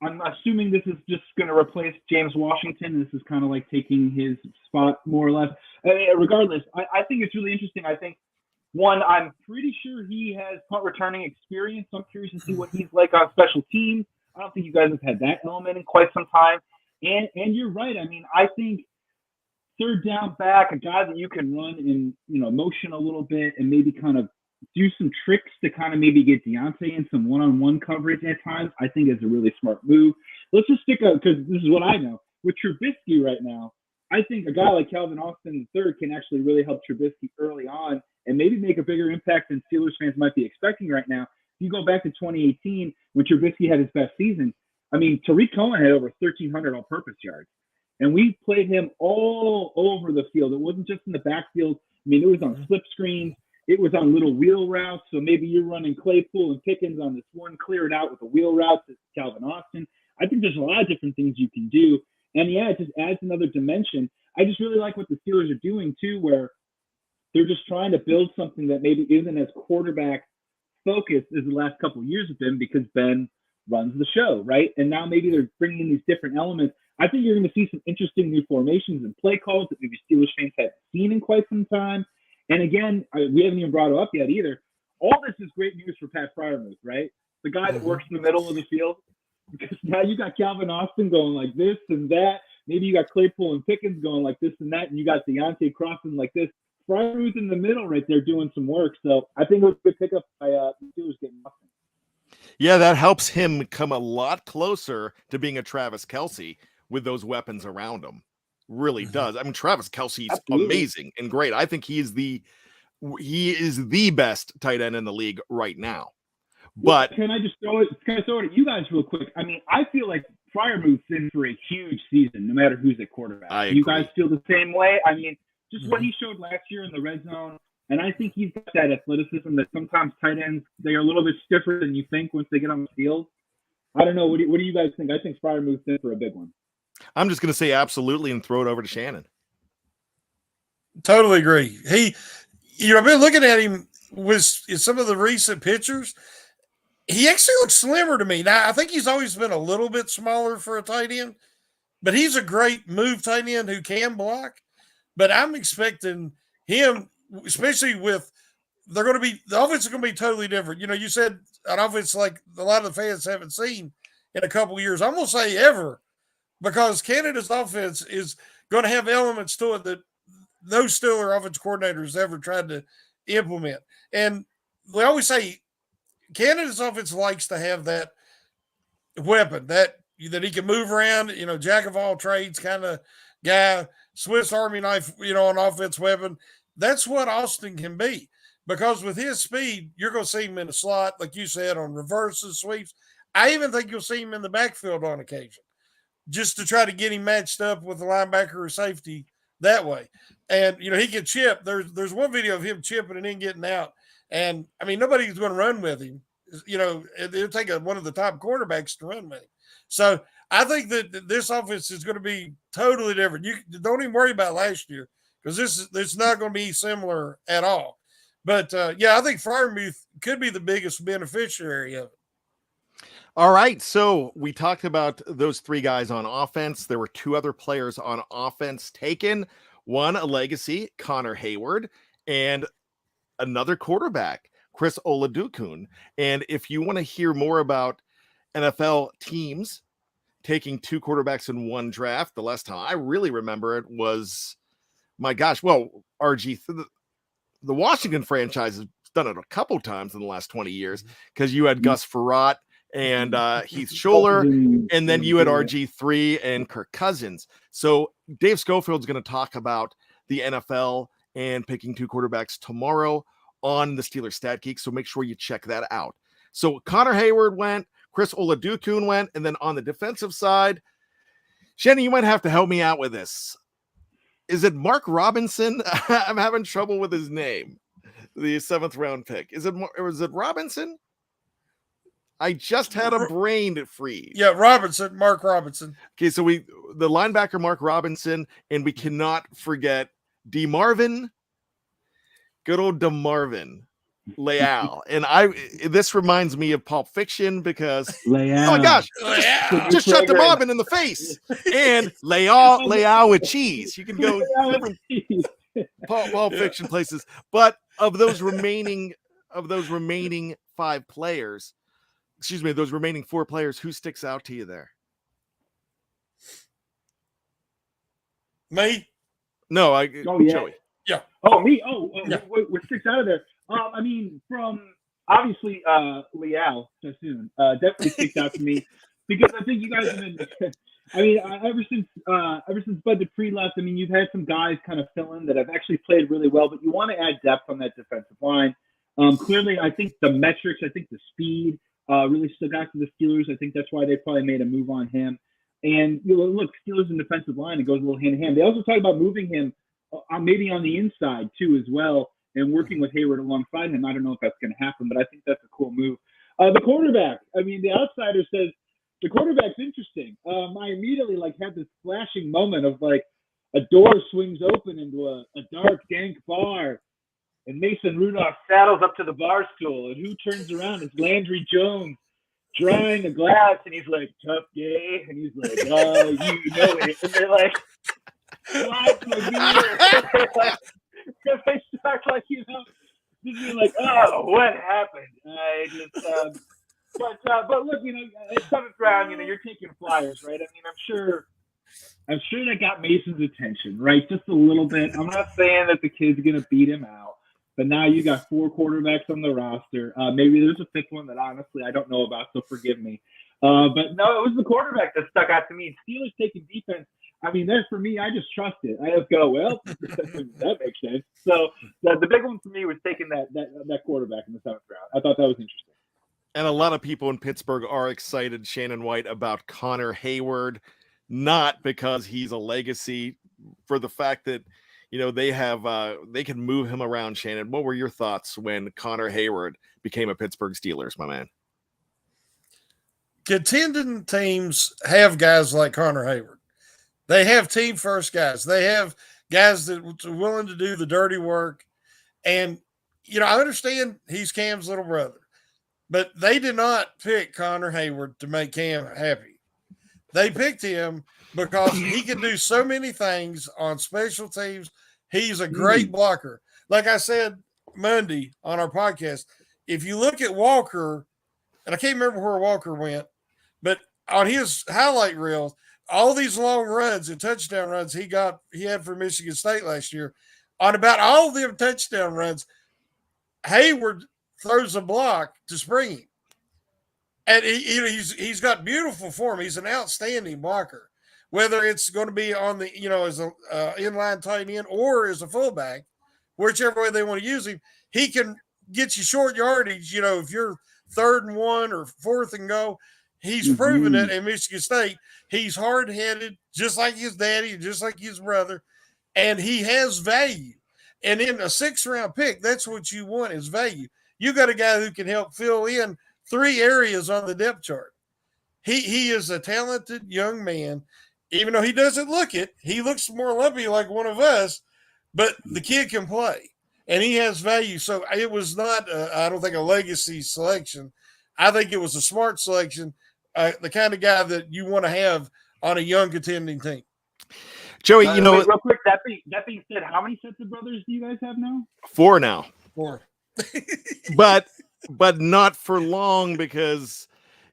I'm assuming this is just going to replace James Washington. This is kind of like taking his spot more or less. Regardless, I think it's really interesting. I think, one, I'm pretty sure he has punt returning experience. So I'm curious to see what he's like on special teams. I don't think you guys have had that element in quite some time. And you're right. I mean, I think third down back, a guy that you can run in, motion a little bit and maybe kind of do some tricks to kind of maybe get Deontay in some one-on-one coverage at times, I think is a really smart move. Let's just stick up, because this is what I know. With Trubisky right now, I think a guy like Calvin Austin III can actually really help Trubisky early on and maybe make a bigger impact than Steelers fans might be expecting right now. If you go back to 2018 when Trubisky had his best season, I mean, Tariq Cohen had over 1,300 all-purpose yards. And we played him all over the field. It wasn't just in the backfield. I mean, it was on slip screens. It was on little wheel routes. So maybe you're running Claypool and Pickens on this one, clear it out with a wheel route to Calvin Austin. I think there's a lot of different things you can do. And yeah, it just adds another dimension. I just really like what the Steelers are doing too, where they're just trying to build something that maybe isn't as quarterback focused as the last couple of years have been, because Ben runs the show, right? And now maybe they're bringing in these different elements. I think you're going to see some interesting new formations and play calls that maybe Steelers fans haven't seen in quite some time. And again, we haven't even brought it up yet either. All this is great news for Pat Freiermuth, right? The guy that works in the middle of the field. Because now you got Calvin Austin going like this and that. Maybe you got Claypool and Pickens going like this and that. And you got Deontay crossing like this. Freiermuth in the middle right there doing some work. So I think it was a good pickup by the Steelers getting Austin. Yeah, that helps him come a lot closer to being a Travis Kelce with those weapons around him. Really does. I mean, Travis Kelce's amazing and great. I think he is the best tight end in the league right now. But can I just throw it at you guys real quick? I mean, I feel like Freiermuth's in for a huge season, no matter who's at quarterback. You guys feel the same way? I mean, just what he showed last year in the red zone. And I think he's got that athleticism that sometimes tight ends, they are a little bit stiffer than you think once they get on the field. I don't know. What do you guys think? I think Freiermuth's in for a big one. I'm just going to say absolutely and throw it over to Shannon. Totally agree. I've been looking at him with some of the recent pictures. He actually looks slimmer to me. Now, I think he's always been a little bit smaller for a tight end, but he's a great move tight end who can block. But I'm expecting him, especially with the offense is going to be totally different. You said an offense like a lot of the fans haven't seen in a couple of years. I'm going to say ever, because Canada's offense is going to have elements to it that no Steeler offense coordinators ever tried to implement. And we always say Canada's offense likes to have that weapon that he can move around, jack of all trades kind of guy, Swiss Army knife, an offense weapon. That's what Austin can be, because with his speed, you're going to see him in the slot, like you said, on reverses, sweeps. I even think you'll see him in the backfield on occasion, just to try to get him matched up with the linebacker or safety that way. And, he can chip. There's one video of him chipping and then getting out. And, I mean, nobody's going to run with him. It'll take one of the top quarterbacks to run with him. So I think that this offense is going to be totally different. You don't even worry about last year, because it's not going to be similar at all. But, I think Freiermuth could be the biggest beneficiary of it. All right, so we talked about those three guys on offense. There were two other players on offense taken. One, a legacy, Connor Hayward, and another quarterback, Chris Oladokun. And if you want to hear more about NFL teams taking two quarterbacks in one draft, the last time I really remember it was, my gosh, well, the Washington franchise has done it a couple times in the last 20 years because you had Gus Frerotte and Heath Schuler, and then you had RG3 and Kirk Cousins. So Dave Schofield's going to talk about the NFL and picking two quarterbacks tomorrow on the Steelers Stat Geek, so make sure you check that out. So Connor Hayward went, Chris Oladokun went, and then on the defensive side, Shannon, you might have to help me out with this. Is it Mark Robinson? I'm having trouble with his name. The 7th round pick. Is it Robinson? I just had a brain freeze. Yeah, Mark Robinson. Okay, so the linebacker Mark Robinson, and we cannot forget DeMarvin, good old DeMarvin Leal. And this reminds me of Pulp Fiction because Leal. Oh my gosh, just shot DeMarvin in the face. And Leal with cheese. You can go different Pulp Fiction places. But of those remaining 5 players, those remaining 4 players, who sticks out to you there? Me? No, Joey. Yeah. Oh, me? Yeah. What sticks out of there? I mean, from obviously Leal so soon, definitely sticks out to me because I think you guys have been. I mean, ever since Bud Dupree left, I mean, you've had some guys kind of fill in that have actually played really well, but you want to add depth on that defensive line. Clearly, I think the metrics, I think the speed really stuck out to the Steelers. I think that's why they probably made a move on him. And look, Steelers and defensive line, it goes a little hand in hand. They also talk about moving him maybe on the inside too as well, and working with Hayward alongside him. I don't know if that's going to happen, but I think that's a cool move. The quarterback, I mean, the outsider says the quarterback's interesting. I immediately had this flashing moment of a door swings open into a dark, dank bar, and Mason Rudolph saddles up to the bar stool, and who turns around? It's Landry Jones drying a glass, and he's like, "Tough day," and he's like, "Oh, you know it," and they're like, "What's my beer?" Because they start just like, "Oh, what happened?" I just, but look, at 7th round, you're taking flyers, right? I mean, I'm sure that got Mason's attention, right? Just a little bit. I'm not saying that the kid's gonna beat him out, but now you got 4 quarterbacks on the roster. Maybe there's a 5th one that honestly I don't know about, so forgive me. But no, it was the quarterback that stuck out to me. Steelers taking defense. I mean, there for me, I just trust it. I just go, well, that makes sense. So the big one for me was taking that quarterback in the 7th round. I thought that was interesting. And a lot of people in Pittsburgh are excited, Shannon White, about Connor Hayward, not because he's a legacy, for the fact that they can move him around. Shannon, what were your thoughts when Connor Hayward became a Pittsburgh Steelers, my man? Contending teams have guys like Connor Hayward. They have team first guys. They have guys that are willing to do the dirty work. And, I understand he's Cam's little brother, but they did not pick Connor Hayward to make Cam happy. They picked him because he can do so many things on special teams. He's a great blocker. Like I said Monday on our podcast, if you look at Walker, and I can't remember where Walker went, but on his highlight reels, all these long runs and touchdown runs he had for Michigan State last year, on about all of them touchdown runs, Hayward throws a block to spring him. And he's got beautiful form. He's an outstanding blocker. Whether it's going to be on the, as an inline tight end or as a fullback, whichever way they want to use him, he can get you short yardage. If you're 3rd and 1 or 4th and go, he's proven it at Michigan State. He's hard-headed, just like his daddy, just like his brother, and he has value. And in a 6th round pick, that's what you want is value. You got a guy who can help fill in 3 areas on the depth chart. He is a talented young man. Even though he doesn't look it, he looks more lumpy like one of us, but the kid can play, and he has value. So it was not, I don't think, a legacy selection. I think it was a smart selection the kind of guy that you want to have on a young contending team. Joey, Wait, real quick. That being said, how many sets of brothers do you guys have now? 4 now. 4. but not for long because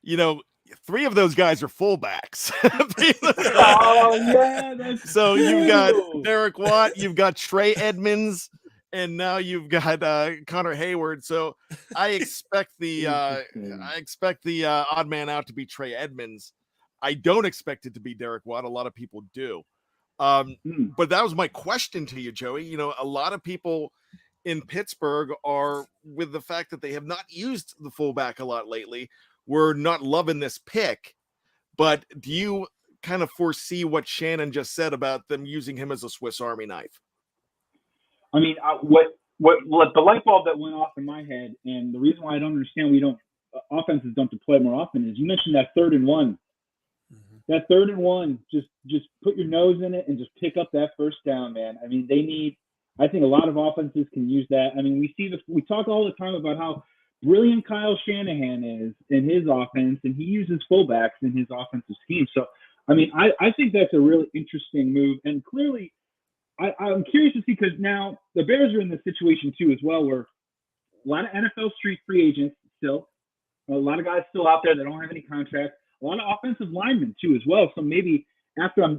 3 of those guys are fullbacks. Oh yeah, that's so true. you've got Derek Watt, you've got Trey Edmonds, and now you've got Connor Hayward. So I expect the odd man out to be Trey Edmonds. I don't expect it to be Derek Watt. A lot of people do. But that was my question to you, Joey. A lot of people in Pittsburgh are, with the fact that they have not used the fullback a lot lately, we're not loving this pick. But do you kind of foresee what Shannon just said about them using him as a Swiss Army knife? I mean, what the light bulb that went off in my head, and the reason why I don't understand offenses don't deploy more often is you mentioned that 3rd and 1. Mm-hmm. That 3rd and 1, just put your nose in it and just pick up that first down, man. I mean, I think a lot of offenses can use that. I mean, we talk all the time about how brilliant Kyle Shanahan is in his offense, and he uses fullbacks in his offensive scheme. So, I mean, I think that's a really interesting move. And clearly, I'm curious to see, because now the Bears are in this situation too as well, where a lot of NFL street free agents still, a lot of guys still out there that don't have any contracts, a lot of offensive linemen too as well. So maybe after I'll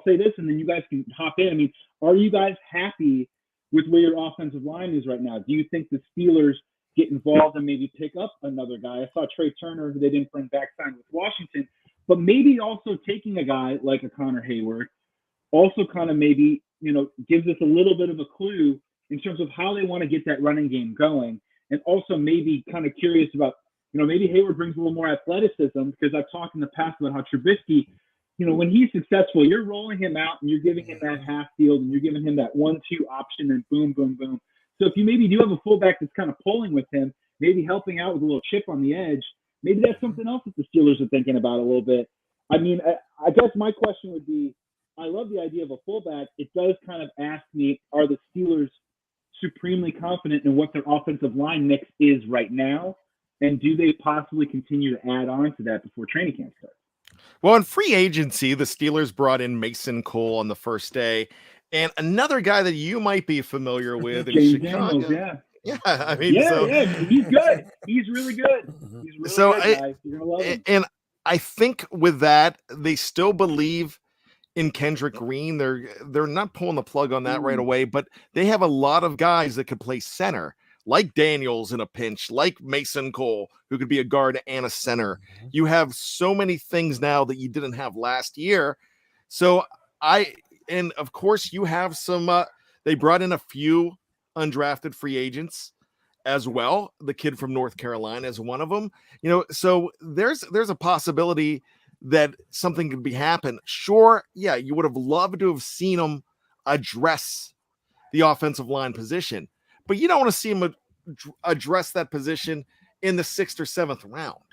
say this, and then you guys can hop in. I mean, are you guys happy with where your offensive line is right now? Do you think the Steelers get involved and maybe pick up another guy? I saw Trey Turner, who they didn't bring back, signed with Washington, but maybe also taking a guy like a Connor Hayward also kind of maybe, gives us a little bit of a clue in terms of how they want to get that running game going. And also maybe kind of curious about, maybe Hayward brings a little more athleticism, because I've talked in the past about how Trubisky, when he's successful, you're rolling him out and you're giving him that half field and you're giving him that 1-2 option and boom, boom, boom. So if you maybe do have a fullback that's kind of pulling with him, maybe helping out with a little chip on the edge, maybe that's something else that the Steelers are thinking about a little bit. I mean, I guess my question would be, I love the idea of a fullback. It does kind of ask me, are the Steelers supremely confident in what their offensive line mix is right now? And do they possibly continue to add on to that before training camp starts? Well, in free agency, the Steelers brought in Mason Cole on the first day, and another guy that you might be familiar with in James Chicago. Daniels, yeah, I mean, he's good. He's really good. He's really good, guys. You're gonna love him. And I think with that, they still believe in Kendrick Green. They're not pulling the plug on that right away, but they have a lot of guys that could play center, like Daniels in a pinch, like Mason Cole, who could be a guard and a center. You have so many things now that you didn't have last year. So and of course you have some, they brought in a few undrafted free agents as well. The kid from North Carolina is one of them, so there's a possibility that something could be happen. Sure. Yeah. You would have loved to have seen them address the offensive line position, but you don't want to see him address that position in the 6th or 7th round,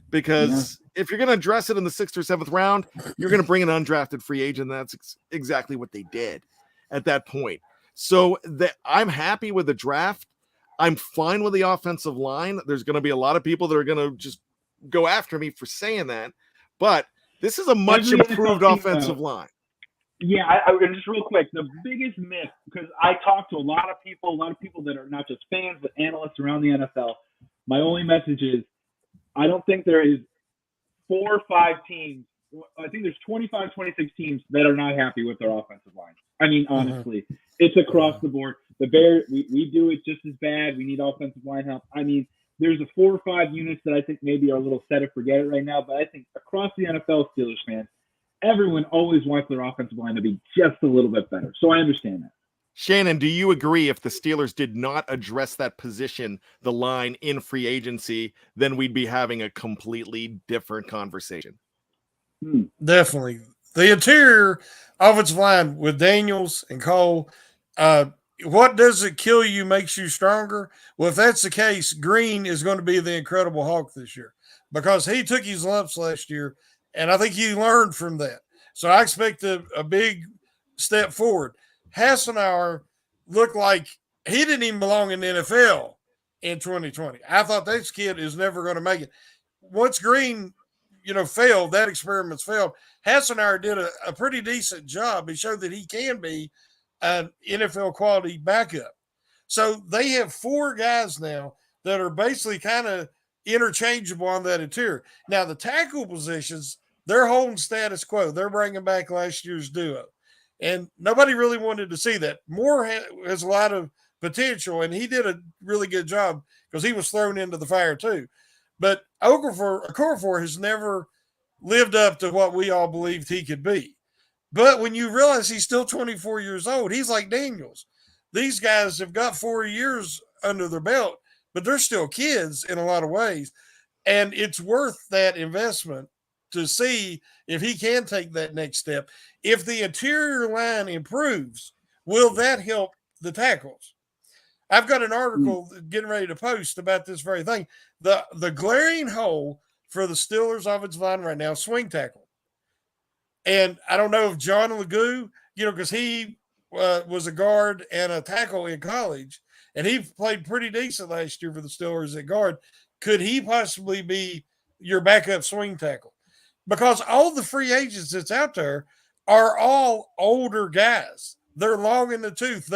because if you're going to address it in the 6th or 7th round, you're going to bring an undrafted free agent. That's exactly what they did at that point. So I'm happy with the draft. I'm fine with the offensive line. There's going to be a lot of people that are going to just go after me for saying that, but this is a much improved offensive line. Yeah, I just real quick, the biggest myth, because I talk to a lot of people that are not just fans, but analysts around the NFL. My only message is, I don't think there is 4 or 5 teams. I think there's 25, 26 teams that are not happy with their offensive line. I mean, honestly, it's across the board. The Bears, we do it just as bad. We need offensive line help. I mean, there's a 4 or 5 units that I think maybe are a little set it, forget it right now, but I think across the NFL, Steelers fans, everyone always wants their offensive line to be just a little bit better. So I understand that. Shannon, do you agree if the Steelers did not address that position, the line in free agency, then we'd be having a completely different conversation? Definitely. The interior offensive line with Daniels and Cole, what doesn't kill you makes you stronger. Well, if that's the case, Green is going to be the Incredible Hulk this year, because he took his lumps last year, and I think he learned from that. So I expect a big step forward. Hassenauer looked like he didn't even belong in the NFL in 2020. I thought this kid is never going to make it. once Green, failed, that experiment's failed. Hassenauer did a pretty decent job. He showed that he can be an NFL quality backup. So they have 4 guys now that are basically kind of interchangeable on that interior. Now, the tackle positions, they're holding status quo. They're bringing back last year's duo. And nobody really wanted to see that. Moore has a lot of potential, and he did a really good job because he was thrown into the fire too. But Okorafor has never lived up to what we all believed he could be. But when you realize he's still 24 years old, he's like Daniels. These guys have got 4 years under their belt, but they're still kids in a lot of ways. And it's worth that investment to see if he can take that next step. If the interior line improves, will that help the tackles? I've got an article getting ready to post about this very thing. The glaring hole for the Steelers offensive line right now, swing tackle. And I don't know if John Legoo, because he was a guard and a tackle in college, and he played pretty decent last year for the Steelers at guard. Could he possibly be your backup swing tackle? Because all the free agents that's out there are all older guys. They're long in the tooth.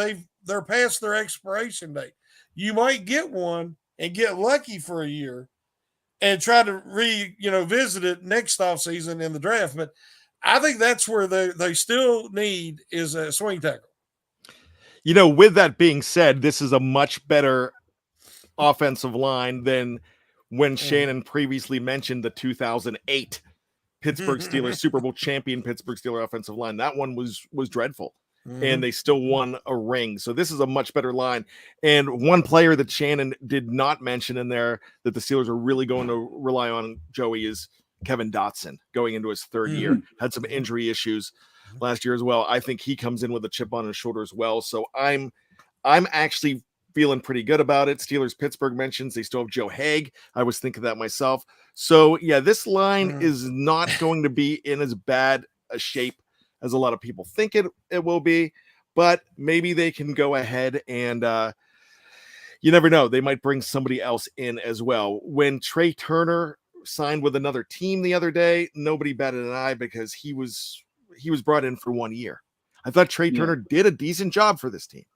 They're past their expiration date. You might get one and get lucky for a year and try to visit it next offseason in the draft. But I think that's where they still need is a swing tackle. With that being said, this is a much better offensive line than when Shannon previously mentioned the 2008 Pittsburgh Steelers Super Bowl champion Pittsburgh Steelers offensive line. That one was dreadful. And they still won a ring. So this is a much better line. And one player that Shannon did not mention in there that the Steelers are really going to rely on, Joey, is Kevin Dotson going into his 3rd year. Had some injury issues last year as well. I think he comes in with a chip on his shoulder as well. So I'm actually feeling pretty good about it. Steelers Pittsburgh mentions they still have Joe Haig. I was thinking that myself. So yeah, this line is not going to be in as bad a shape as a lot of people think it will be, but maybe they can go ahead and you never know. They might bring somebody else in as well. When Trey Turner signed with another team the other day, nobody batted an eye because he was brought in for 1 year. I thought Trey Turner did a decent job for this team,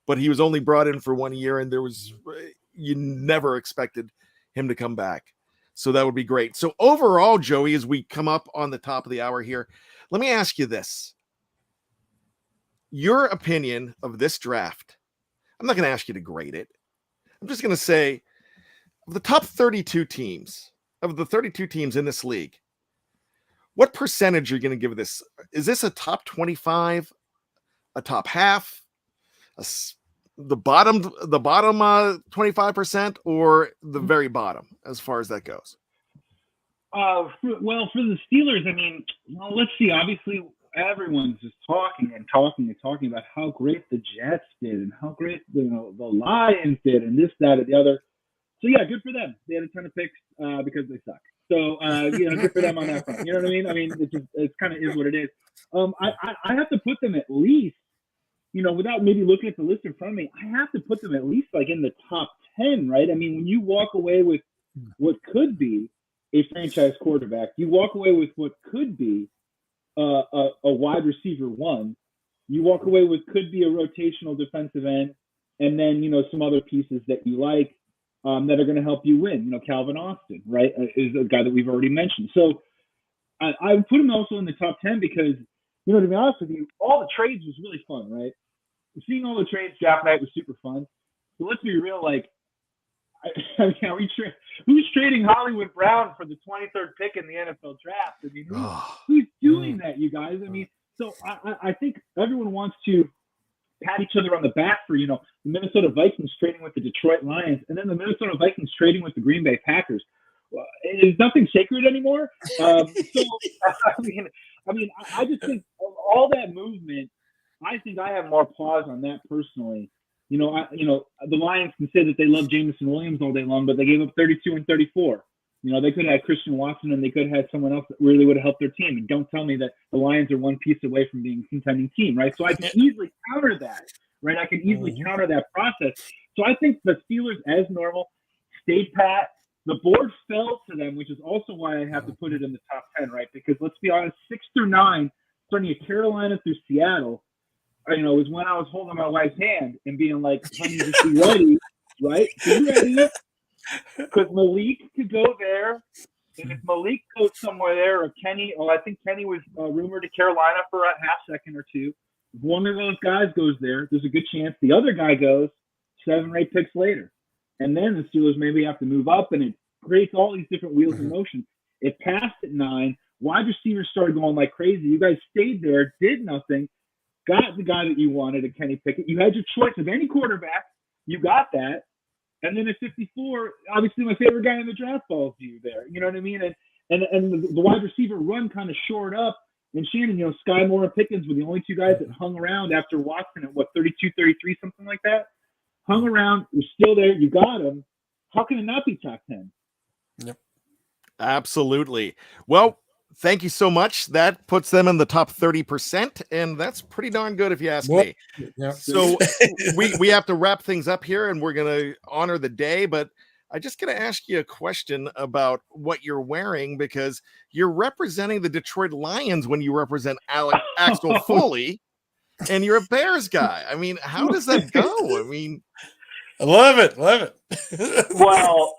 but he was only brought in for 1 year, and you never expected him to come back. So that would be great. So overall, Joey, as we come up on the top of the hour here, let me ask you this. Your opinion of this draft. I'm not going to ask you to grade it. I'm just going to say, of the top 32 teams, of the 32 teams in this league, what percentage are you going to give this? Is this a top 25, a top half, the bottom 25%, or the very bottom as far as that goes? Well, for the Steelers, let's see. Obviously, everyone's just talking about how great the Jets did and how great the Lions did and this, that, and the other. So yeah, good for them. They had a ton of picks because they suck. So good for them on that front. You know what I mean? It kind of is what it is. I have to put them at least, without maybe looking at the list in front of me, I have to put them at least like in the top 10, right? When you walk away with what could be a franchise quarterback, you walk away with what could be a wide receiver 1, you walk away with could be a rotational defensive end, and then some other pieces that you like that are going to help you win. Calvin Austin, right, is a guy that we've already mentioned. So I would put him also in the top 10 because, to be honest with you, all the trades was really fun, right? Seeing all the trades draft night was super fun. So let's be real, who's trading Hollywood Brown for the 23rd pick in the NFL draft? Who's doing that, you guys? So I think everyone wants to pat each other on the back for, the Minnesota Vikings trading with the Detroit Lions and then the Minnesota Vikings trading with the Green Bay Packers. There's nothing sacred anymore. I just think of all that movement, I think I have more pause on that personally. The Lions can say that they love Jameson Williams all day long, but they gave up 32 and 34. They could have had Christian Watson and they could have had someone else that really would have helped their team. And don't tell me that the Lions are one piece away from being a contending team, right? So I can easily counter that, right? I can easily counter that process. So I think the Steelers, as normal, stayed pat. The board fell to them, which is also why I have to put it in the top 10, right? Because let's be honest, 6 through 9, starting at Carolina through Seattle, was when I was holding my wife's hand and being like, honey, just be ready, right? Be ready. Because Malik could go there. And if Malik goes somewhere there, or Kenny, I think Kenny was rumored to Carolina for a half second or two. If one of those guys goes there, there's a good chance the other guy goes 7 or 8 picks later. And then the Steelers maybe have to move up, and it creates all these different wheels in motion. It passed at 9. Wide receivers started going like crazy. You guys stayed there, did nothing, got the guy that you wanted at Kenny Pickett. You had your choice of any quarterback. You got that. And then at 54, obviously my favorite guy in the draft falls to you there. You know what I mean? And the wide receiver run kind of shored up. And Shannon, Sky Moore and Pickens were the only 2 guys that hung around after Watson at 32, 33, something like that. Hung around. You're still there. You got him. How can it not be top 10? Yep. Absolutely. Well, thank you so much. That puts them in the top 30%, and that's pretty darn good if you ask me. Yeah. So we have to wrap things up here, and we're going to honor the day, but I just going to ask you a question about what you're wearing, because you're representing the Detroit Lions when you represent Axel Foley, and you're a Bears guy. I mean, how does that go? I mean, I love it. Well,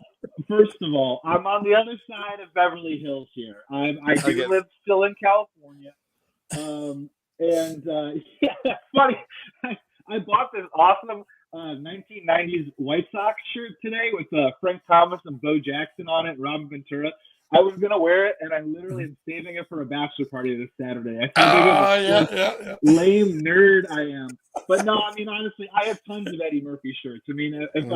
first of all, I'm on the other side of Beverly Hills here. I do live still in California. Yeah, that's funny. I bought this awesome 1990s White Sox shirt today with Frank Thomas and Bo Jackson on it, Robin Ventura. I was going to wear it, and I literally am saving it for a bachelor party this Saturday. I lame nerd I am. But no, I mean, honestly, I have tons of Eddie Murphy shirts. I mean, if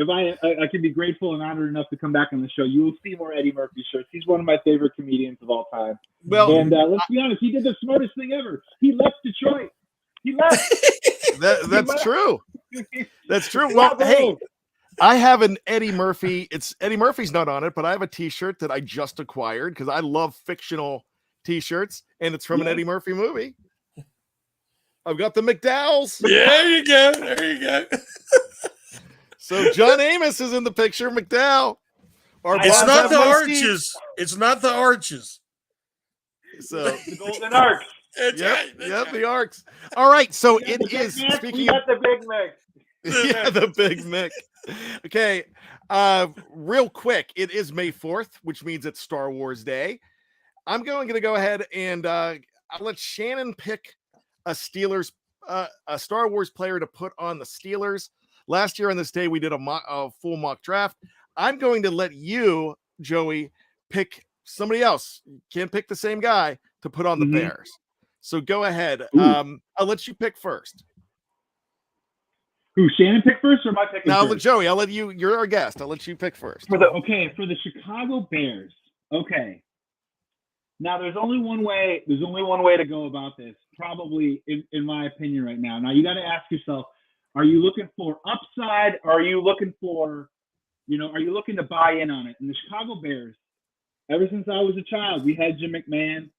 I can be grateful and honored enough to come back on the show, you will see more Eddie Murphy shirts. He's one of my favorite comedians of all time. Well, and let's be honest, he did the smartest thing ever. He left Detroit. He left. That's true. That's true. Well, hey, I have an Eddie Murphy. Eddie Murphy's not on it, but I have a T-shirt that I just acquired because I love fictional T-shirts, and it's from an Eddie Murphy movie. I've got the McDowells. Yeah, there you go. So John Amos is in the picture. McDowell. It's not the arches. It's not the arches. So the Golden Arcs. Yep, the arcs. All right, so it is. Speaking of the Big Mick. Yeah, the Big Mick. Okay, real quick, it is May 4th, which means it's Star Wars Day. I'm going to go ahead and I'll let Shannon pick a Star Wars player to put on the Steelers. Last year on this day, we did a full mock draft. I'm going to let you, Joey, pick somebody else. You can't pick the same guy to put on the Bears. So go ahead. I'll let you pick first. Who, Shannon pick first or am I picking first? No, Joey, I'll let you. You're our guest. I'll let you pick first. For the Chicago Bears. Okay. Now there's only one way to go about this, probably in my opinion right now. Now you got to ask yourself, are you looking for upside? Or are you looking for, are you looking to buy in on it? And the Chicago Bears, ever since I was a child, we had Jim McMahon.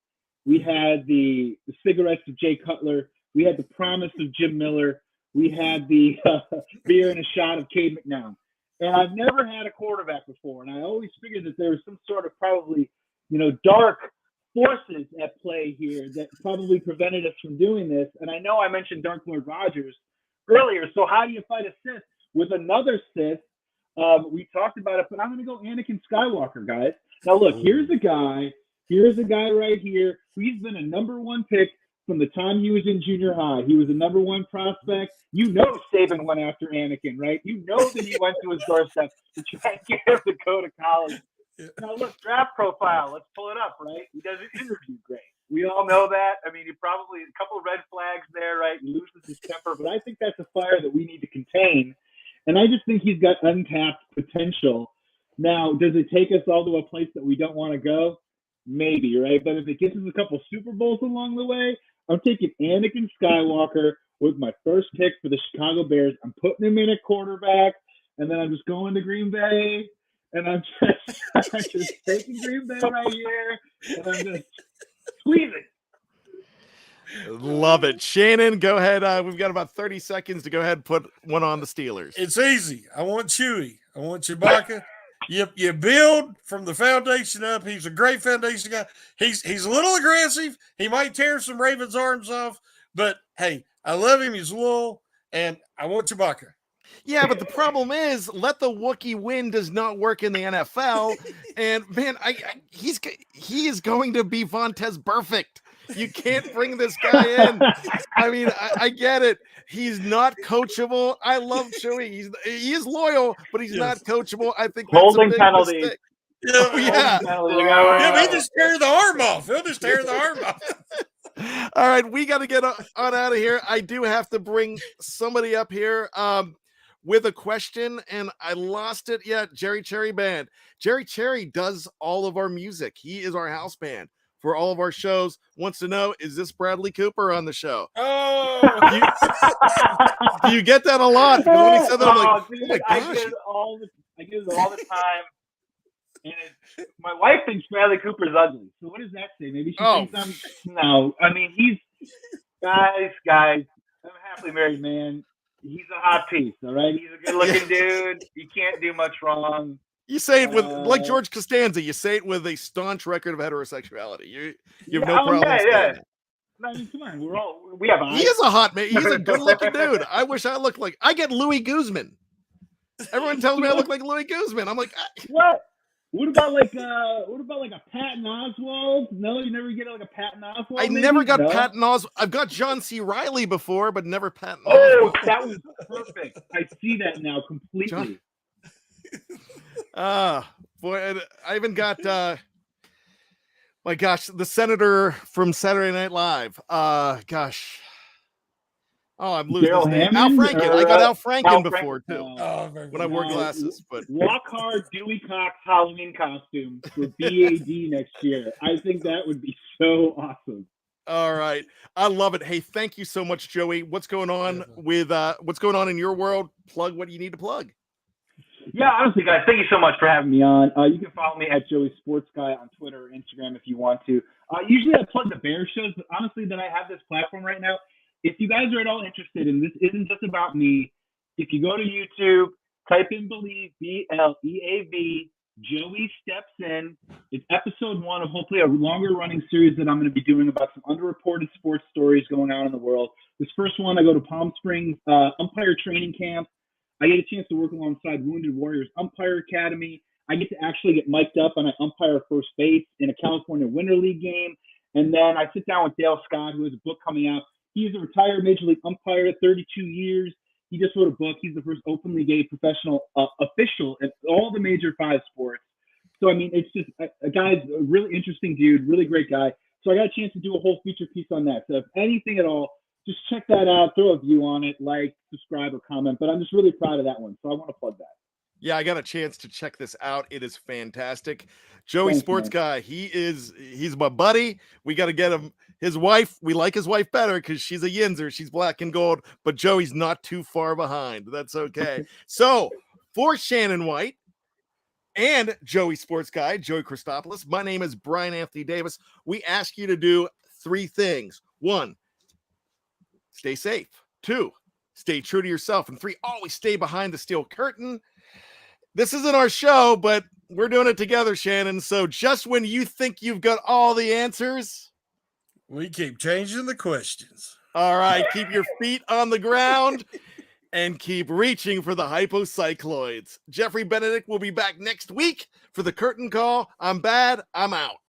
We had the cigarettes of Jay Cutler. We had the promise of Jim Miller. We had the beer and a shot of Cade McNown. And I've never had a quarterback before. And I always figured that there was some sort of probably, dark forces at play here that probably prevented us from doing this. And I know I mentioned Dark Lord Rogers earlier. So how do you fight a Sith with another Sith? We talked about it, but I'm going to go Anakin Skywalker, guys. Now, look, here's a guy right here. He's been a number 1 pick from the time he was in junior high. He was a number 1 prospect. Saban went after Anakin, right? That he went to his doorstep to try and get him to go to college. Now, look, draft profile. Let's pull it up, right? He doesn't interview great. We all know that. I mean, he probably a couple of red flags there, right? He loses his temper, but I think that's a fire that we need to contain. And I just think he's got untapped potential. Now, does it take us all to a place that we don't want to go? Maybe, right? But if it gets us a couple Super Bowls along the way, I'm taking Anakin Skywalker with my first pick for the Chicago Bears. I'm putting him in at quarterback, and then I'm just going to Green Bay, and I'm just taking Green Bay right here, and I'm just squeezing. Love it. Shannon, go ahead. We've got about 30 seconds to go ahead and put one on the Steelers. It's easy. I want Chewie. I want Chewbacca. You build from the foundation up. He's a great foundation guy. He's a little aggressive. He might tear some Ravens' arms off, but hey, I love him. He's loyal, and I want Chewbacca. Yeah, but the problem is, let the Wookiee win does not work in the NFL. And man, he is going to be Vontez perfect. You can't bring this guy in. I mean, I get it. He's not coachable. I love Chewie. He is loyal, but he's not coachable. I think that's holding a big penalty. mistake. Yeah, Yeah. He'll just tear the arm off. He'll just tear the arm off. All right, we got to get on out of here. I do have to bring somebody up here with a question, and I lost it. Yeah, Jerry Cherry Band. Jerry Cherry does all of our music. He is our house band for all of our shows. Wants to know, is this Bradley Cooper on the show? Oh, Do you get that a lot? Because when he said that, I'm like, dude, oh my I gosh. get it all the time. And my wife thinks Bradley Cooper's ugly. So what does that say? Maybe she thinks I'm. No, I mean he's guys. I'm a happily married man. He's a hot piece. All right, he's a good-looking dude. You can't do much wrong. You say it with like George Costanza. You say it with a staunch record of heterosexuality. You have no problem. Yeah. I mean, come on, we have eyes. He is a hot man. He's a good-looking dude. I wish I looked like. I get Louis Guzman. Everyone tells me I look like Louis Guzman. I'm like, what? What about like a Patton Oswalt? No, you never get like a Patton Oswalt. I never got Patton Oswalt. I've got John C. Reilly before, but never Patton Oh, Oswalt. that was perfect. I see that now completely. Boy, I even got my gosh, the senator from Saturday Night Live. Gosh. Oh, I'm losing his name. Al Franken. I got Al Franken before too. When I wore glasses. But walk hard, Dewey Cox Halloween costume for BAD next year. I think that would be so awesome. All right. I love it. Hey, thank you so much, Joey. What's going on what's going on in your world? Plug what you need to plug. Yeah, honestly, guys, thank you so much for having me on. You can follow me at Joey Sports Guy on Twitter or Instagram if you want to. Usually I plug the Bears shows, but honestly, that I have this platform right now. If you guys are at all interested, and this isn't just about me, if you go to YouTube, type in Bleav, BLEAV, Joey Steps In. It's episode 1 of hopefully a longer running series that I'm going to be doing about some underreported sports stories going on in the world. This first one, I go to Palm Springs umpire training camp. I get a chance to work alongside Wounded Warriors Umpire Academy. I get to actually get mic'd up and I umpire first base in a California Winter League game. And then I sit down with Dale Scott, who has a book coming out. He's a retired Major League umpire, 32 years. He just wrote a book. He's the first openly gay professional official at all the major 5 sports. So, I mean, it's just a guy's a really interesting dude, really great guy. So I got a chance to do a whole feature piece on that. So if anything at all, just check that out, throw a view on it, like, subscribe, or comment. But I'm just really proud of that one. So I want to plug that. Yeah, I got a chance to check this out. It is fantastic. Joey Sports Guy, he's my buddy. We got to get him. His wife, we like his wife better because she's a Yinzer. She's black and gold, but Joey's not too far behind. That's okay. So for Shannon White and Joey Sports Guy, Joey Christopoulos, my name is Brian Anthony Davis. We ask you to do 3 things. 1, stay safe. 2, stay true to yourself. And 3, always stay behind the steel curtain. This isn't our show, but we're doing it together, Shannon. So just when you think you've got all the answers, we keep changing the questions. All right, keep your feet on the ground and keep reaching for the hypocycloids. Geoffrey Benedict will be back next week for the curtain call. I'm bad. I'm out.